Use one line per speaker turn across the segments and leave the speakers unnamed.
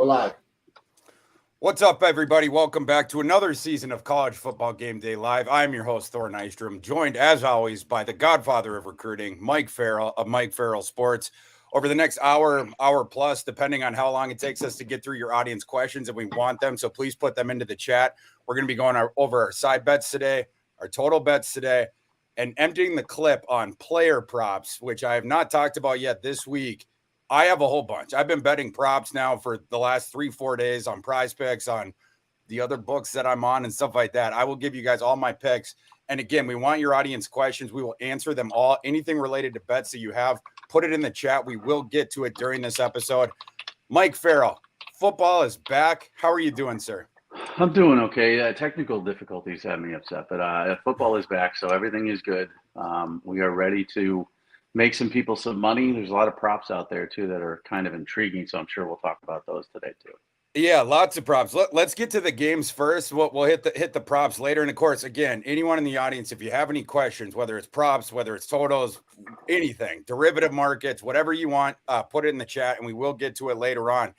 We're live.
What's up, everybody? Welcome back to another season of College Football Game Day Live. I'm your host, Thor Nystrom, joined as always by the godfather of recruiting, Mike Farrell of Mike Farrell Sports. Over the next hour plus, depending on how long it takes us to get through your audience questions, and we want them, so please put them into the chat. We're going to be going over our side bets today, our total bets today, and emptying the clip on player props, which I have not talked about yet this week. I have a whole bunch. I've been betting props now for the last 3-4 days on Prize Picks, on the other books that I'm on and stuff like that. I will give you guys all my picks. And again, we want your audience questions. We will answer them all. Anything related to bets that you have, put it in the chat. We will get to it during this episode. Mike Farrell, football is back. How are you doing, sir?
I'm doing okay. Technical difficulties have me upset, but football is back, so everything is good. We are ready to make some people some money. There's a lot of props out there too that are kind of intriguing, so I'm sure we'll talk about those today too.
Yeah, lots of props. Let's get to the games first. We'll hit the props later. And of course, again, anyone in the audience, if you have any questions, whether it's props, whether it's totals, anything, derivative markets, whatever you want, put it in the chat and we will get to it later on.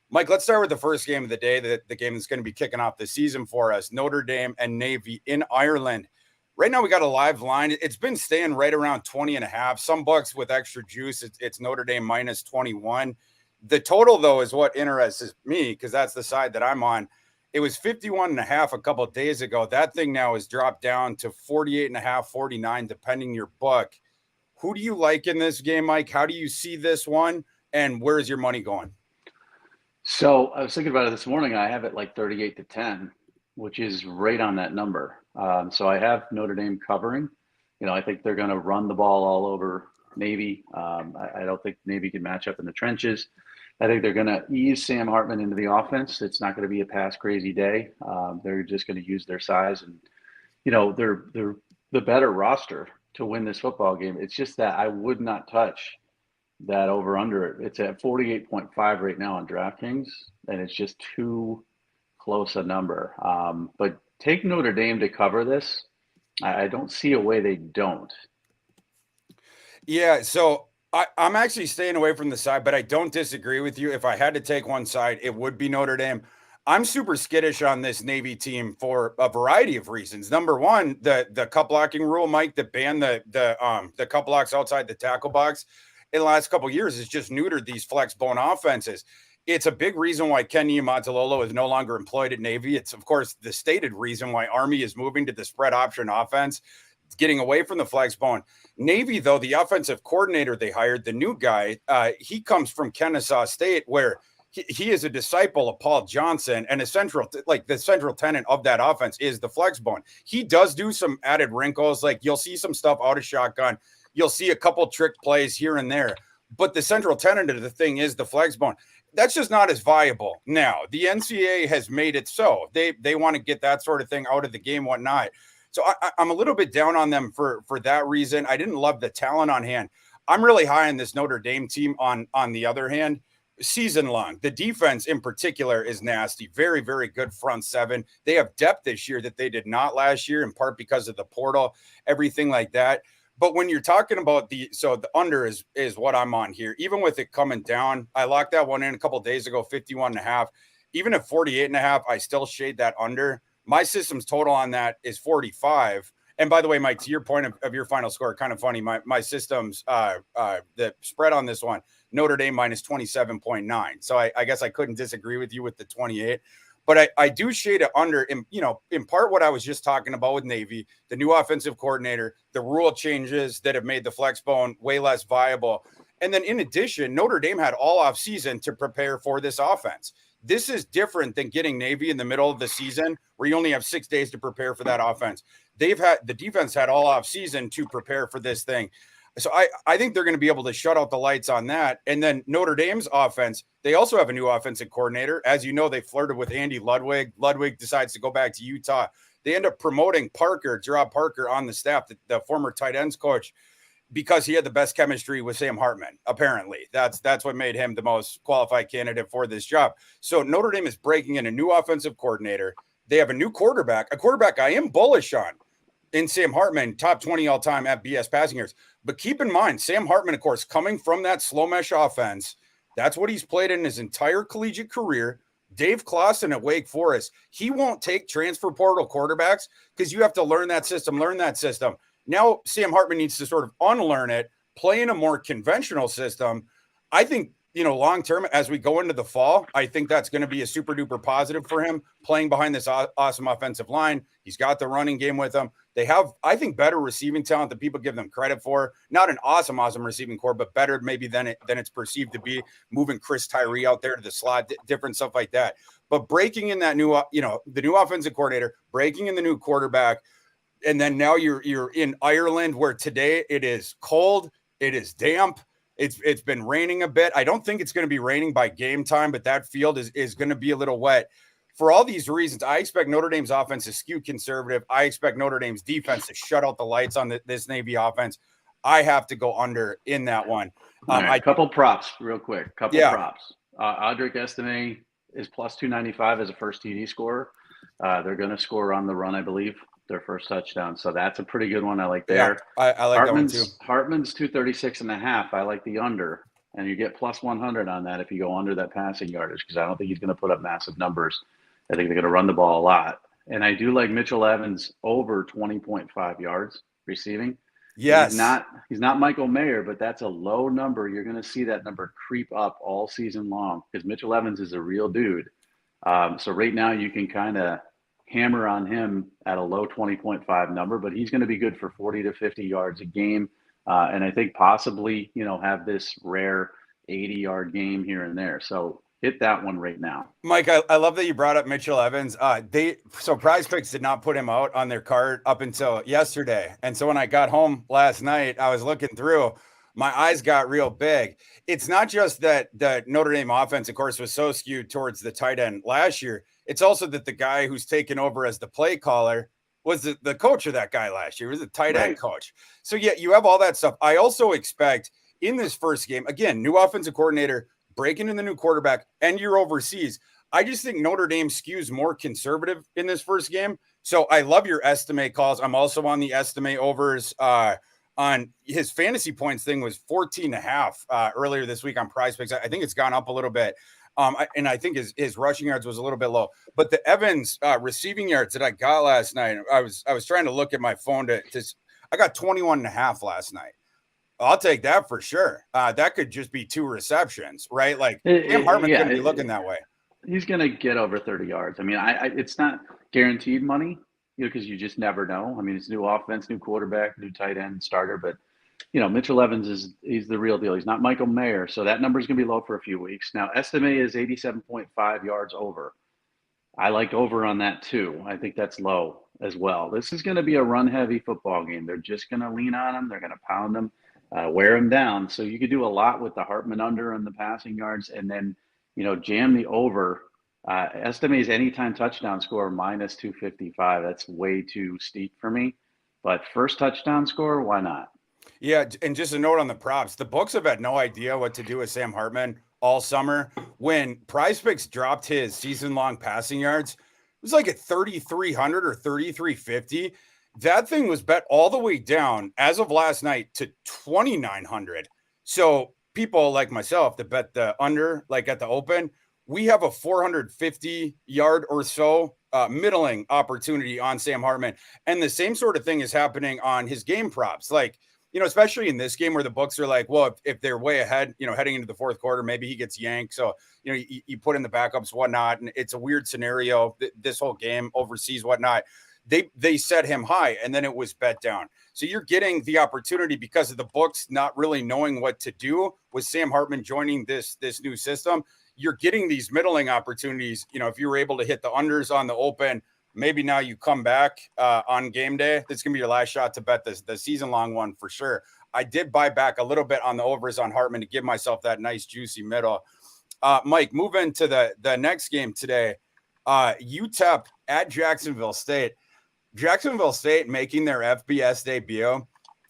Mike, let's start with the first game of the day, the game that's going to be kicking off the season for us, Notre Dame and Navy in Ireland. Right now, we got a live line. It's been staying right around 20.5. Some books with extra juice, it's Notre Dame minus 21. The total, though, is what interests me because that's the side that I'm on. It was 51.5 a couple of days ago. That thing now has dropped down to 48.5, 49, depending your book. Who do you like in this game, Mike? How do you see this one? And where's your money going?
So I was thinking about it this morning. I have it like 38-10, which is right on that number. So I have Notre Dame covering. I think they're going to run the ball all over Navy. I don't think Navy can match up in the trenches. I think they're going to ease Sam Hartman into the offense. It's not going to be a pass crazy day. They're just going to use their size and, they're the better roster to win this football game. It's just that I would not touch that over under. It's at 48.5 right now on DraftKings, and it's just too close a number. But take Notre Dame to cover this. I don't see a way they don't.
Yeah, so I'm actually staying away from the side, but I don't disagree with you. If I had to take one side, it would be Notre Dame. I'm super skittish on this Navy team for a variety of reasons. Number one, the cut blocking rule, Mike, that banned the cut blocks outside the tackle box in the last couple of years has just neutered these flex bone offenses. It's a big reason why Ken Niumatalolo is no longer employed at Navy. It's, of course, the stated reason why Army is moving to the spread option offense, getting away from the flex bone. Navy, though, the offensive coordinator they hired, the new guy, he comes from Kennesaw State, where he is a disciple of Paul Johnson, and the central tenet of that offense is the flex bone. He does do some added wrinkles, like you'll see some stuff out of shotgun. You'll see a couple trick plays here and there, but the central tenet of the thing is the flex bone. That's just not as viable now. The NCAA has made it so. They want to get that sort of thing out of the game, whatnot. So I'm a little bit down on them for that reason. I didn't love the talent on hand. I'm really high on this Notre Dame team on the other hand. Season long, the defense in particular is nasty. Very, very good front seven. They have depth this year that they did not last year, in part because of the portal, everything like that. But when you're talking about the under is what I'm on here. Even with it coming down, I locked that one in a couple of days ago, 51.5. Even at 48.5, I still shade that under. My system's total on that is 45. And by the way, Mike, to your point of your final score, kind of funny. My system's the spread on this one, Notre Dame minus 27.9. So I guess I couldn't disagree with you with the 28. But I do shade it under, in part what I was just talking about with Navy, the new offensive coordinator, the rule changes that have made the flex bone way less viable. And then in addition, Notre Dame had all off season to prepare for this offense. This is different than getting Navy in the middle of the season where you only have 6 days to prepare for that offense. The defense had all off season to prepare for this thing. So I think they're going to be able to shut out the lights on that. And then Notre Dame's offense, they also have a new offensive coordinator. As you know, they flirted with Andy Ludwig. Ludwig decides to go back to Utah. They end up promoting Gerard Parker on the staff, the former tight ends coach, because he had the best chemistry with Sam Hartman, apparently. That's what made him the most qualified candidate for this job. So Notre Dame is breaking in a new offensive coordinator. They have a new quarterback, a quarterback I am bullish on in Sam Hartman, top 20 all-time at BS passing yards. But keep in mind, Sam Hartman, of course, coming from that slow mesh offense, That's what he's played in his entire collegiate career. Dave Clawson at Wake Forest, he won't take transfer portal quarterbacks because you have to learn that system. Now Sam Hartman needs to sort of unlearn it, play in a more conventional system. I think, long term, as we go into the fall, I think that's going to be a super duper positive for him playing behind this awesome offensive line. He's got the running game with him. They have, I think, better receiving talent than people give them credit for. Not an awesome receiving core, but better maybe than it's perceived to be. Moving Chris Tyree out there to the slot, different stuff like that. But breaking in that new, the new offensive coordinator, breaking in the new quarterback, and then now you're in Ireland where today it is cold, it is damp. It's been raining a bit. I don't think it's going to be raining by game time, but that field is going to be a little wet. For all these reasons, I expect Notre Dame's offense to skew conservative. I expect Notre Dame's defense to shut out the lights on this Navy offense. I have to go under in that one.
A couple props real quick. Props. Audric Estime is plus 295 as a first TD scorer. They're going to score on the run, I believe, their first touchdown. So that's a pretty good one. I like there.
Yeah, I like
Hartman's,
that one too.
Hartman's 236.5. I like the under. And you get plus 100 on that if you go under that passing yardage, because I don't think he's going to put up massive numbers. I think they're going to run the ball a lot. And I do like Mitchell Evans over 20.5 yards receiving.
Yes.
He's not Michael Mayer, but that's a low number. You're going to see that number creep up all season long because Mitchell Evans is a real dude. So right now you can kind of hammer on him at a low 20.5 number, but he's going to be good for 40 to 50 yards a game. And I think possibly, have this rare 80-yard game here and there. So hit that one right now.
Mike, I love that you brought up Mitchell Evans. Prize Picks did not put him out on their card up until yesterday. And so when I got home last night, I was looking through, my eyes got real big. It's not just that the Notre Dame offense, of course, was so skewed towards the tight end last year. It's also that the guy who's taken over as the play caller was the coach of that guy last year. He was the tight end coach. So, yeah, you have all that stuff. I also expect in this first game, again, new offensive coordinator, breaking in the new quarterback, and you're overseas. I just think Notre Dame skews more conservative in this first game. So I love your estimate calls. I'm also on the estimate overs. On his fantasy points thing was 14.5 earlier this week on Prize Picks. I think it's gone up a little bit. And I think his rushing yards was a little bit low. But the Evans receiving yards that I got last night, I was trying to look at my phone I got 21.5 last night. I'll take that for sure. That could just be 2 receptions, right? Like Sam Hartman's going to be looking that way.
He's going to get over 30 yards. I mean, it's not guaranteed money, because you just never know. I mean, it's new offense, new quarterback, new tight end starter, but Mitchell Evans he's the real deal. He's not Michael Mayer, so that number is going to be low for a few weeks. Now, Estime is 87.5 yards over. I like over on that too. I think that's low as well. This is going to be a run-heavy football game. They're just going to lean on him. They're going to pound him. Wear him down. So you could do a lot with the Hartman under and the passing yards, and then, jam the over. Estimates anytime touchdown score minus 255. That's way too steep for me. But first touchdown score, why not?
Yeah, and just a note on the props. The books have had no idea what to do with Sam Hartman all summer. When Prize Picks dropped his season-long passing yards, it was like at 3,300 or 3,350. That thing was bet all the way down as of last night to 2,900. So people like myself that bet the under, like at the open, we have a 450 yard or so middling opportunity on Sam Hartman. And the same sort of thing is happening on his game props. Like, especially in this game where the books are like, well, if they're way ahead, heading into the fourth quarter, maybe he gets yanked. So, you put in the backups, whatnot. And it's a weird scenario, this whole game overseas, whatnot. They set him high and then it was bet down. So you're getting the opportunity because of the books not really knowing what to do with Sam Hartman joining this new system. You're getting these middling opportunities. If you were able to hit the unders on the open, maybe now you come back on game day. This can be your last shot to bet the season long one for sure. I did buy back a little bit on the overs on Hartman to give myself that nice juicy middle. Mike, move into the next game today. UTEP at Jacksonville State. Jacksonville State making their FBS debut.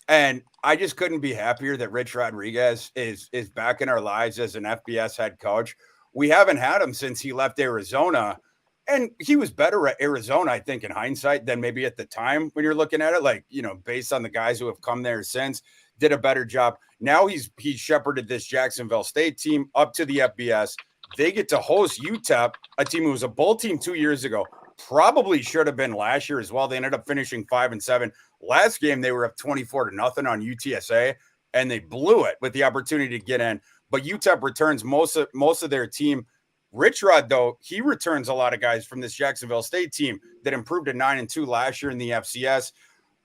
And I just couldn't be happier that Rich Rodriguez is back in our lives as an FBS head coach. We haven't had him since he left Arizona. And he was better at Arizona, I think, in hindsight than maybe at the time when you're looking at it, like, based on the guys who have come there since, did a better job. Now he's shepherded this Jacksonville State team up to the FBS. They get to host UTEP, a team who was a bowl team 2 years ago. Probably should have been last year as well. They ended up finishing 5-7. Last game, they were up 24-0 on UTSA, and they blew it with the opportunity to get in. But UTEP returns most of their team. Rich Rod, though, he returns a lot of guys from this Jacksonville State team that improved to 9-2 last year in the FCS.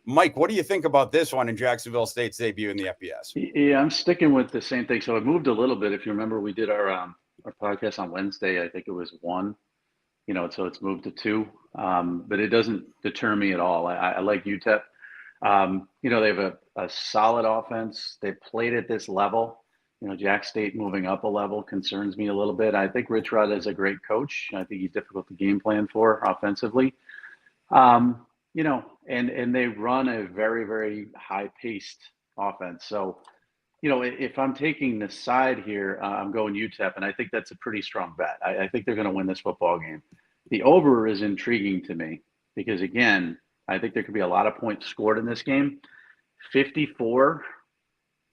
Mike, what do you think about this one in Jacksonville State's debut in the FBS?
Yeah, I'm sticking with the same thing. So it moved a little bit. If you remember, we did our podcast on Wednesday. I think it was 1. So it's moved to 2. But it doesn't deter me at all. I like UTEP. They have a solid offense. They played at this level. Jack State moving up a level concerns me a little bit. I think Rich Rod is a great coach. I think he's difficult to game plan for offensively. And they run a very, very high-paced offense. So, if I'm taking the side here, I'm going UTEP, and I think that's a pretty strong bet. I think they're going to win this football game. The over is intriguing to me because, again, I think there could be a lot of points scored in this game. 54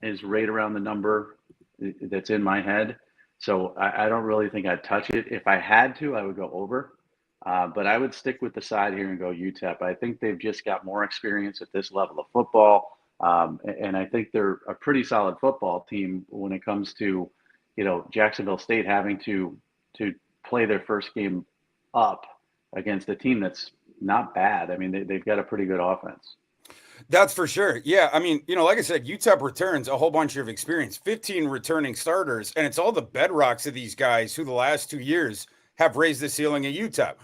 is right around the number that's in my head. So I don't really think I'd touch it. If I had to, I would go over. But I would stick with the side here and go UTEP. I think they've just got more experience at this level of football. And I think they're a pretty solid football team when it comes to, Jacksonville State having to play their first game up against a team that's not bad. I mean, they've got a pretty good offense.
That's for sure. Yeah. I mean, like I said, UTEP returns a whole bunch of experience, 15 returning starters, and it's all the bedrocks of these guys who the last 2 years have raised the ceiling at UTEP.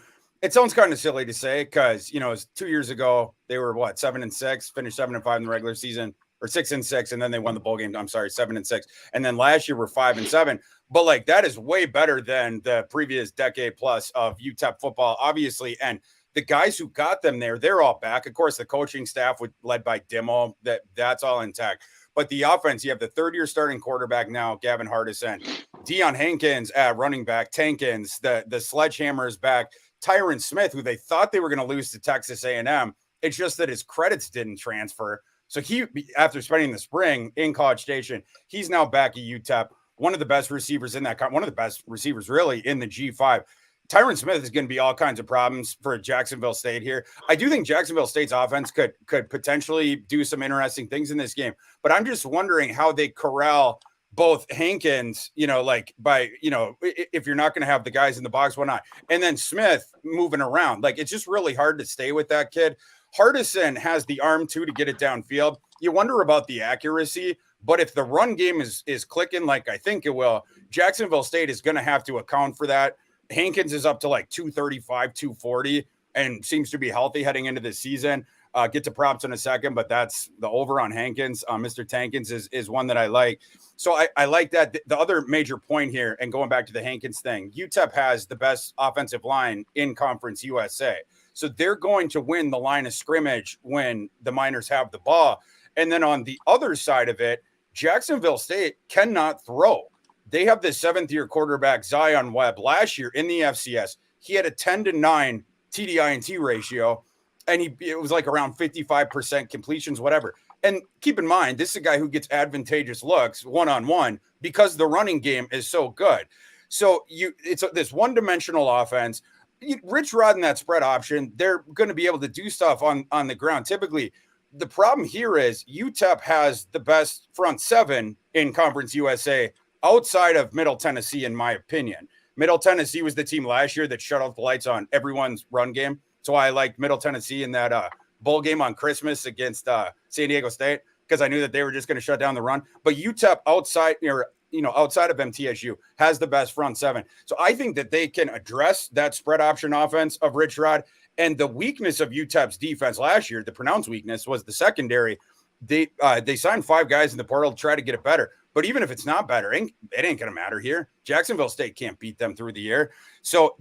It sounds kind of silly to say because, it was 2 years ago, they were 7-6, finished 7-5 in the regular season, or 6-6, and then they won the bowl game. I'm sorry, 7-6. And then last year we're 5-7. But that is way better than the previous decade plus of UTEP football, obviously. And the guys who got them there, they're all back. Of course, the coaching staff led by Dimmo, that's all intact. But the offense, you have the third-year starting quarterback now, Gavin Hardison, Deion Hankins at running back, Tankins, the sledgehammer is back, Tyron Smith, who they thought they were going to lose to Texas A&M. It's just that his credits didn't transfer. So he, after spending the spring in College Station, he's now back at UTEP, one of the best receivers in that, one of the best receivers really in the G5. Tyron Smith is going to be all kinds of problems for Jacksonville State here. I do think Jacksonville State's offense could potentially do some interesting things in this game, but I'm just wondering how they corral both Hankins, if you're not going to have the guys in the box, why not? And then Smith moving around. It's just really hard to stay with that kid. Hardison has the arm too to get it downfield. You wonder about the accuracy, but if the run game is clicking like I think it will, Jacksonville State is going to have to account for that. Hankins is up to 235, 240, and seems to be healthy heading into this season. Get to props in a second, but that's the over on Hankins. Mr. Tankins is one that I like. So I like that. The other major point here, and going back to the Hankins thing, UTEP has the best offensive line in Conference USA. So they're going to win the line of scrimmage when the Miners have the ball. And then on the other side of it, Jacksonville State cannot throw. They have the 7th-year quarterback, Zion Webb, last year in the FCS. He had a 10-9 TDI&T ratio, and it was around 55% completions, whatever. And keep in mind, this is a guy who gets advantageous looks one-on-one because the running game is so good. So it's this one-dimensional offense. Rich Rod and that spread option, they're going to be able to do stuff on the ground. Typically, the problem here is UTEP has the best front seven in Conference USA outside of Middle Tennessee, in my opinion. Middle Tennessee was the team last year that shut off the lights on everyone's run game. So I liked Middle Tennessee in that bowl game on Christmas against San Diego State because I knew that they were just going to shut down the run. But UTEP outside of MTSU has the best front seven. So I think that they can address that spread option offense of Rich Rod. And the weakness of UTEP's defense last year, the pronounced weakness, was the secondary. They signed 5 guys in the portal to try to get it better. But even if it's not better, it ain't going to matter here. Jacksonville State can't beat them through the year. So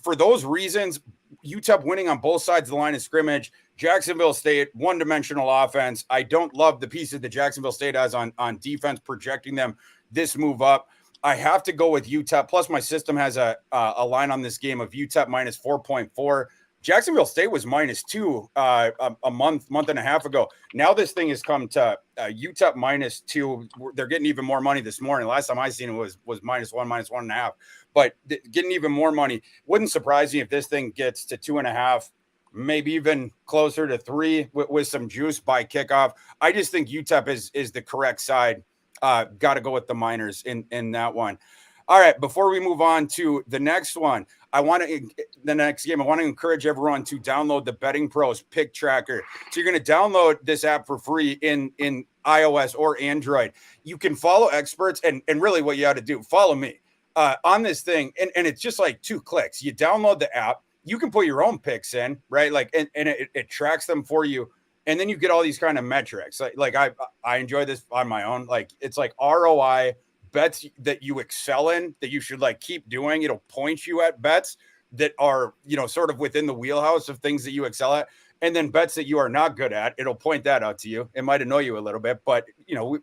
for those reasons, UTEP winning on both sides of the line of scrimmage, Jacksonville State, one-dimensional offense. I don't love the pieces that Jacksonville State has on defense, projecting them this move up. I have to go with UTEP. Plus, my system has a line on this game of UTEP minus 4.4. Jacksonville State was -2 a month and a half ago. Now this thing has come to UTEP -2. They're getting even more money this morning. Last time I seen it was -1, -1.5. But getting even more money. Wouldn't surprise me if this thing gets to 2.5, maybe even closer to 3 with some juice by kickoff. I just think UTEP is the correct side. Got to go with the Miners in that one. All right, before we move on to the next one, I want to encourage everyone to download the Betting Pros Pick Tracker. So you're going to download this app for free in iOS or Android. You can follow experts, and really what you ought to do, follow me on this thing. And it's just like 2 clicks. You download the app. You can put your own picks in, right? Like, and it tracks them for you. And then you get all these kind of metrics. Like I enjoy this on my own. Like, it's like ROI, bets that you excel in, that you should like keep doing. It'll point you at bets that are, sort of within the wheelhouse of things that you excel at. And then bets that you are not good at, it'll point that out to you. It might annoy you a little bit, but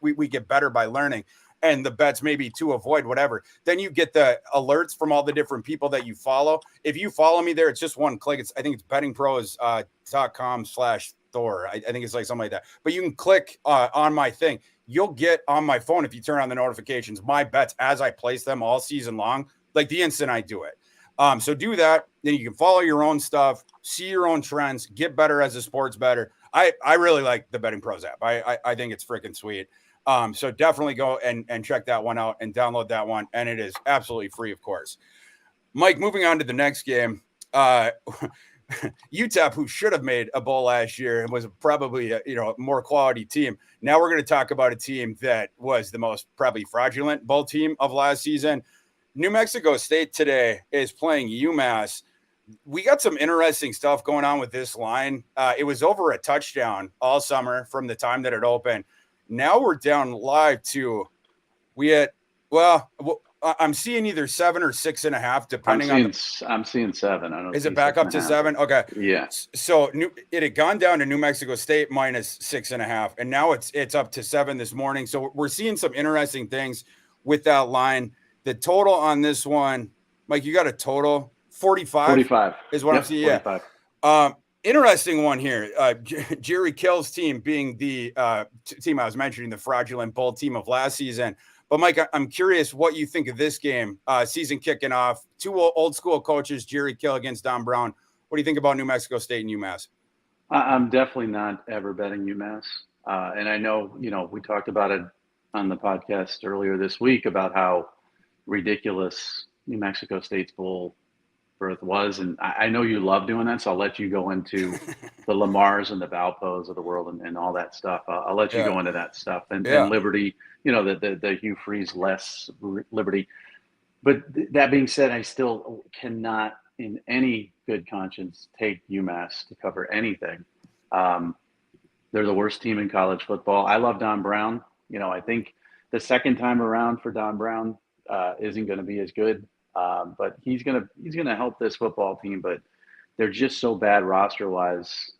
we get better by learning. And the bets maybe to avoid whatever. Then you get the alerts from all the different people that you follow. If you follow me there, it's just 1 click. I think it's bettingpros.com/Thor. I think it's like something like that. But you can click on my thing. You'll get on my phone, if you turn on the notifications, my bets as I place them all season long, like the instant I do it. So do that. Then you can follow your own stuff, see your own trends, get better as a sports bettor. I really like the Betting Pros app. I think it's freaking sweet. So definitely go and check that one out and download that one. And it is absolutely free, of course. Mike, moving on to the next game. UTEP, who should have made a bowl last year and was probably a more quality team. Now we're going to talk about a team that was the most probably fraudulent bowl team of last season. New Mexico State today is playing UMASS. We got some interesting stuff going on with this line. It was over a touchdown all summer from the time that it opened. Now we're down live to I'm seeing either 7 or 6.5, depending on.
I'm seeing 7. I don't.
Is it back up to 7? Okay.
Yeah.
So it had gone down to New Mexico State -6.5, and now it's up to 7 this morning. So we're seeing some interesting things with that line. The total on this one, Mike, you got a total 45.
45
is what I'm seeing.
45.
Yeah. Interesting one here. Jerry Kill's team being the team I was mentioning, the fraudulent bowl team of last season. But, Mike, I'm curious what you think of this game, season kicking off. 2 old school coaches, Jerry Kill against Don Brown. What do you think about New Mexico State and UMass?
I'm definitely not ever betting UMass. And I know, we talked about it on the podcast earlier this week about how ridiculous New Mexico State's bowl berth was. And I know you love doing that, so I'll let you go into the Lamars and the Valpos of the world and all that stuff. I'll let you go into that stuff. And Liberty, the Hugh Freeze less Liberty. But that being said, I still cannot in any good conscience take UMass to cover anything. They're the worst team in college football. I love Don Brown. I think the second time around for Don Brown isn't going to be as good. But he's gonna help this football team, but they're just so bad roster wise.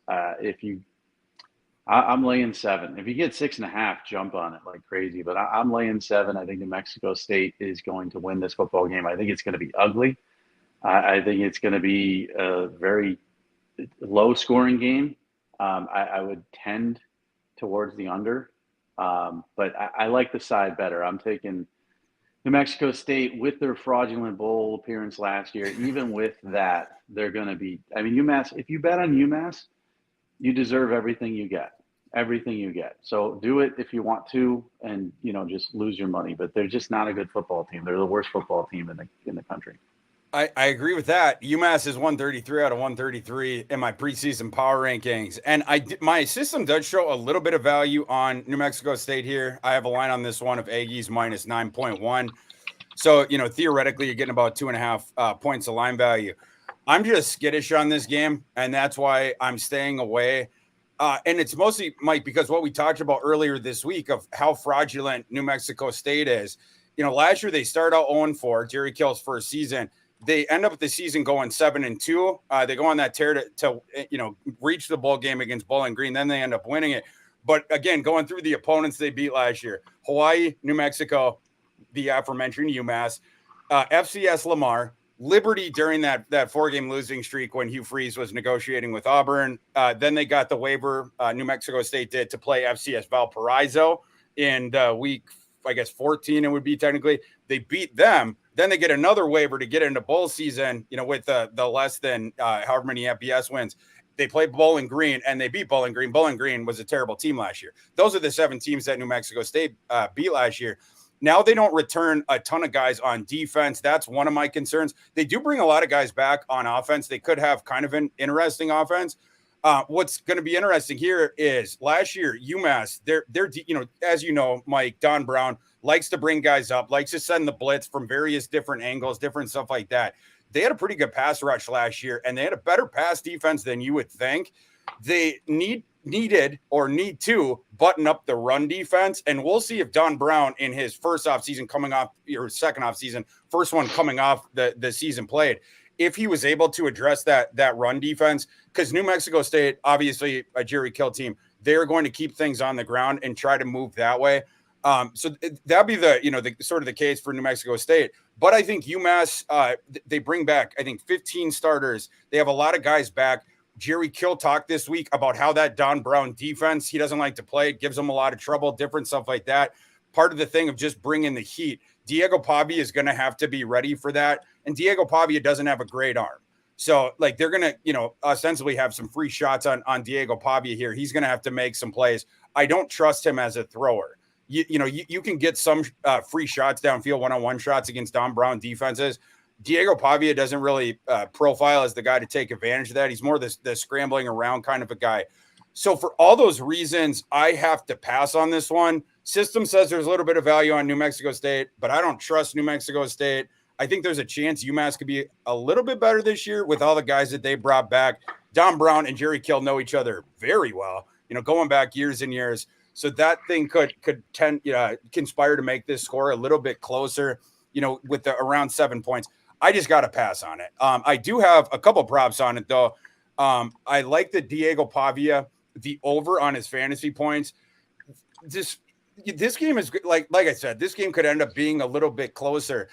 I'm laying 7. If you get 6.5, jump on it like crazy. But I'm laying 7. I think New Mexico State is going to win this football game. I think it's going to be ugly. I think it's going to be a very low scoring game. I would tend towards the under, but I like the side better. I'm taking New Mexico State with their fraudulent bowl appearance last year. Even with that, they're going to be. I mean, UMass. If you bet on UMass, you deserve everything you get. Everything you get. So do it if you want to, and just lose your money. But they're just not a good football team. They're the worst football team in the country.
I agree with that. UMass is 133 out of 133 in my preseason power rankings. And my system does show a little bit of value on New Mexico State here. I have a line on this one of Aggies -9.1. So, theoretically, you're getting about 2.5 points of line value. I'm just skittish on this game, and that's why I'm staying away. And it's mostly, Mike, because what we talked about earlier this week of how fraudulent New Mexico State is. Last year they start out 0-4, Jerry Kill's first season. They end up the season going 7-2. They go on that tear to reach the bowl game against Bowling Green. Then they end up winning it. But again, going through the opponents they beat last year: Hawaii, New Mexico, the aforementioned UMass, FCS Lamar, Liberty during that 4-game losing streak when Hugh Freeze was negotiating with Auburn. Then they got the waiver, New Mexico State did, to play FCS Valparaiso in week, I guess, 14 it would be technically. They beat them. Then they get another waiver to get into bowl season, with the less than however many FBS wins. They played Bowling Green, and they beat Bowling Green. Bowling Green was a terrible team last year. Those are the 7 teams that New Mexico State beat last year. Now they don't return a ton of guys on defense. That's one of my concerns. They do bring a lot of guys back on offense. They could have kind of an interesting offense. What's going to be interesting here is last year, UMass, they're as you know, Mike, Don Brown likes to bring guys up, likes to send the blitz from various different angles, different stuff like that. They had a pretty good pass rush last year, and they had a better pass defense than you would think. They need to button up the run defense, and we'll see if Don Brown in his first off season coming off, or second off season, first one coming off the season played, if he was able to address that run defense, because New Mexico State, obviously a Jerry Kill team, they're going to keep things on the ground and try to move that way. So that'd be the sort of the case for New Mexico State. But I think UMass, they bring back, I think, 15 starters. They have a lot of guys back. Jerry Kill talked this week about how that Don Brown defense, he doesn't like to play. It gives him a lot of trouble, different stuff like that. Part of the thing of just bringing the heat. Diego Pavia is going to have to be ready for that. And Diego Pavia doesn't have a great arm. So, they're going to, ostensibly have some free shots on Diego Pavia here. He's going to have to make some plays. I don't trust him as a thrower. You can get some free shots downfield, one-on-one shots against Don Brown defenses. Diego Pavia doesn't really profile as the guy to take advantage of that. He's more the scrambling around kind of a guy. So for all those reasons, I have to pass on this one. System says there's a little bit of value on New Mexico State, but I don't trust New Mexico State. I think there's a chance UMass could be a little bit better this year with all the guys that they brought back. Don Brown and Jerry Kill know each other very well, going back years and years. So that thing could conspire to make this score a little bit closer, with the around 7 points. I just got to pass on it. I do have a couple props on it, though. I like the Diego Pavia, the over on his fantasy points. This game is like I said, this game could end up being a little bit closer.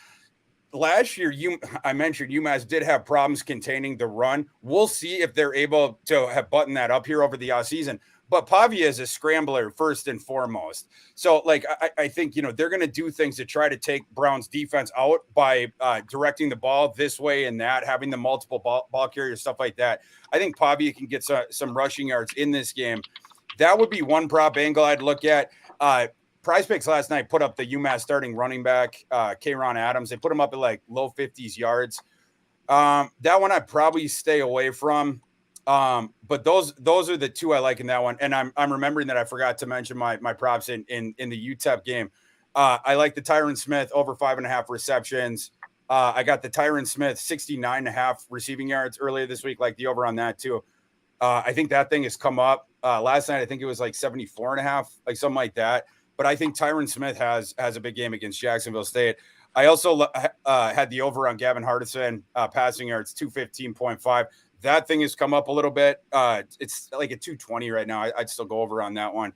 Last year, I mentioned UMass did have problems containing the run. We'll see if they're able to have buttoned that up here over the offseason. But Pavia is a scrambler first and foremost. So, I think, they're going to do things to try to take Brown's defense out by directing the ball this way and that, having the multiple ball carriers, stuff like that. I think Pavia can get some rushing yards in this game. That would be one prop angle I'd look at. Prize Picks last night put up the UMass starting running back, K'Ron Adams. They put him up at low 50s yards. That one I'd probably stay away from. But those are the two I like in that one. And I'm remembering that I forgot to mention my props in the UTEP game. I like the Tyron Smith over 5.5 receptions. I got the Tyron Smith 69.5 receiving yards earlier this week, like the over on that too. I think that thing has come up. Last night, I think it was 74.5, something like that. But I think Tyron Smith has a big game against Jacksonville State. I also had the over on Gavin Hardison, passing yards 215.5. That thing has come up a little bit. It's at 220 right now. I'd still go over on that one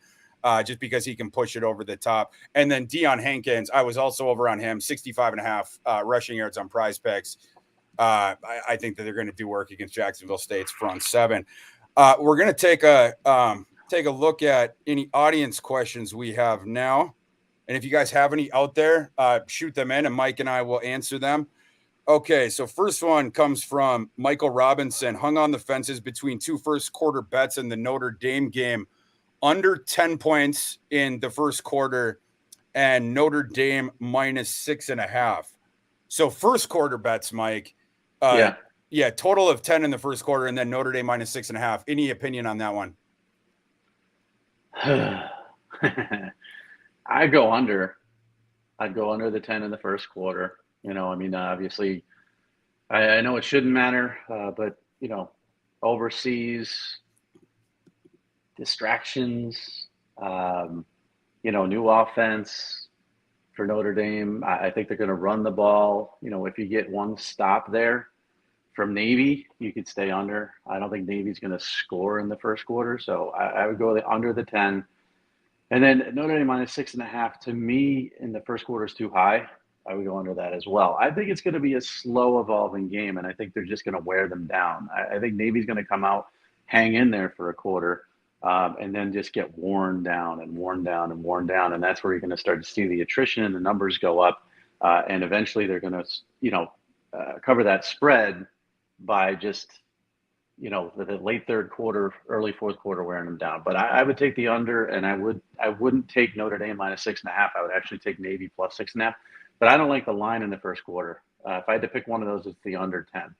just because he can push it over the top. And then Deion Hankins, I was also over on him, 65.5 rushing yards on Prize Picks. I think that they're going to do work against Jacksonville State's front seven. We're going to take a look at any audience questions we have now. And if you guys have any out there, shoot them in and Mike and I will answer them. Okay, so first one comes from Michael Robinson. Hung on the fences between 2 first quarter bets in the Notre Dame game. Under 10 points in the first quarter and Notre Dame minus 6.5. So first quarter bets, Mike. Yeah, total of 10 in the first quarter and then Notre Dame minus 6.5. Any opinion on that one?
I'd go under the 10 in the first quarter. Obviously, I know it shouldn't matter, but, overseas distractions, new offense for Notre Dame. I think they're going to run the ball. If you get one stop there from Navy, you could stay under. I don't think Navy's going to score in the first quarter, so I would go under the 10. And then Notre Dame minus 6.5, to me, in the first quarter is too high. I would go under that as well. I think it's going to be a slow evolving game, and I think they're just going to wear them down. I think Navy's going to come out, hang in there for a quarter, and then just get worn down and worn down and worn down. And that's where you're going to start to see the attrition and the numbers go up. And eventually they're going to, cover that spread by just, the late third quarter, early fourth quarter wearing them down. But I would take the under, and I wouldn't take Notre Dame minus 6.5. I would actually take Navy plus 6.5. But I don't like the line in the first quarter. If I had to pick one of those, it's the under 10.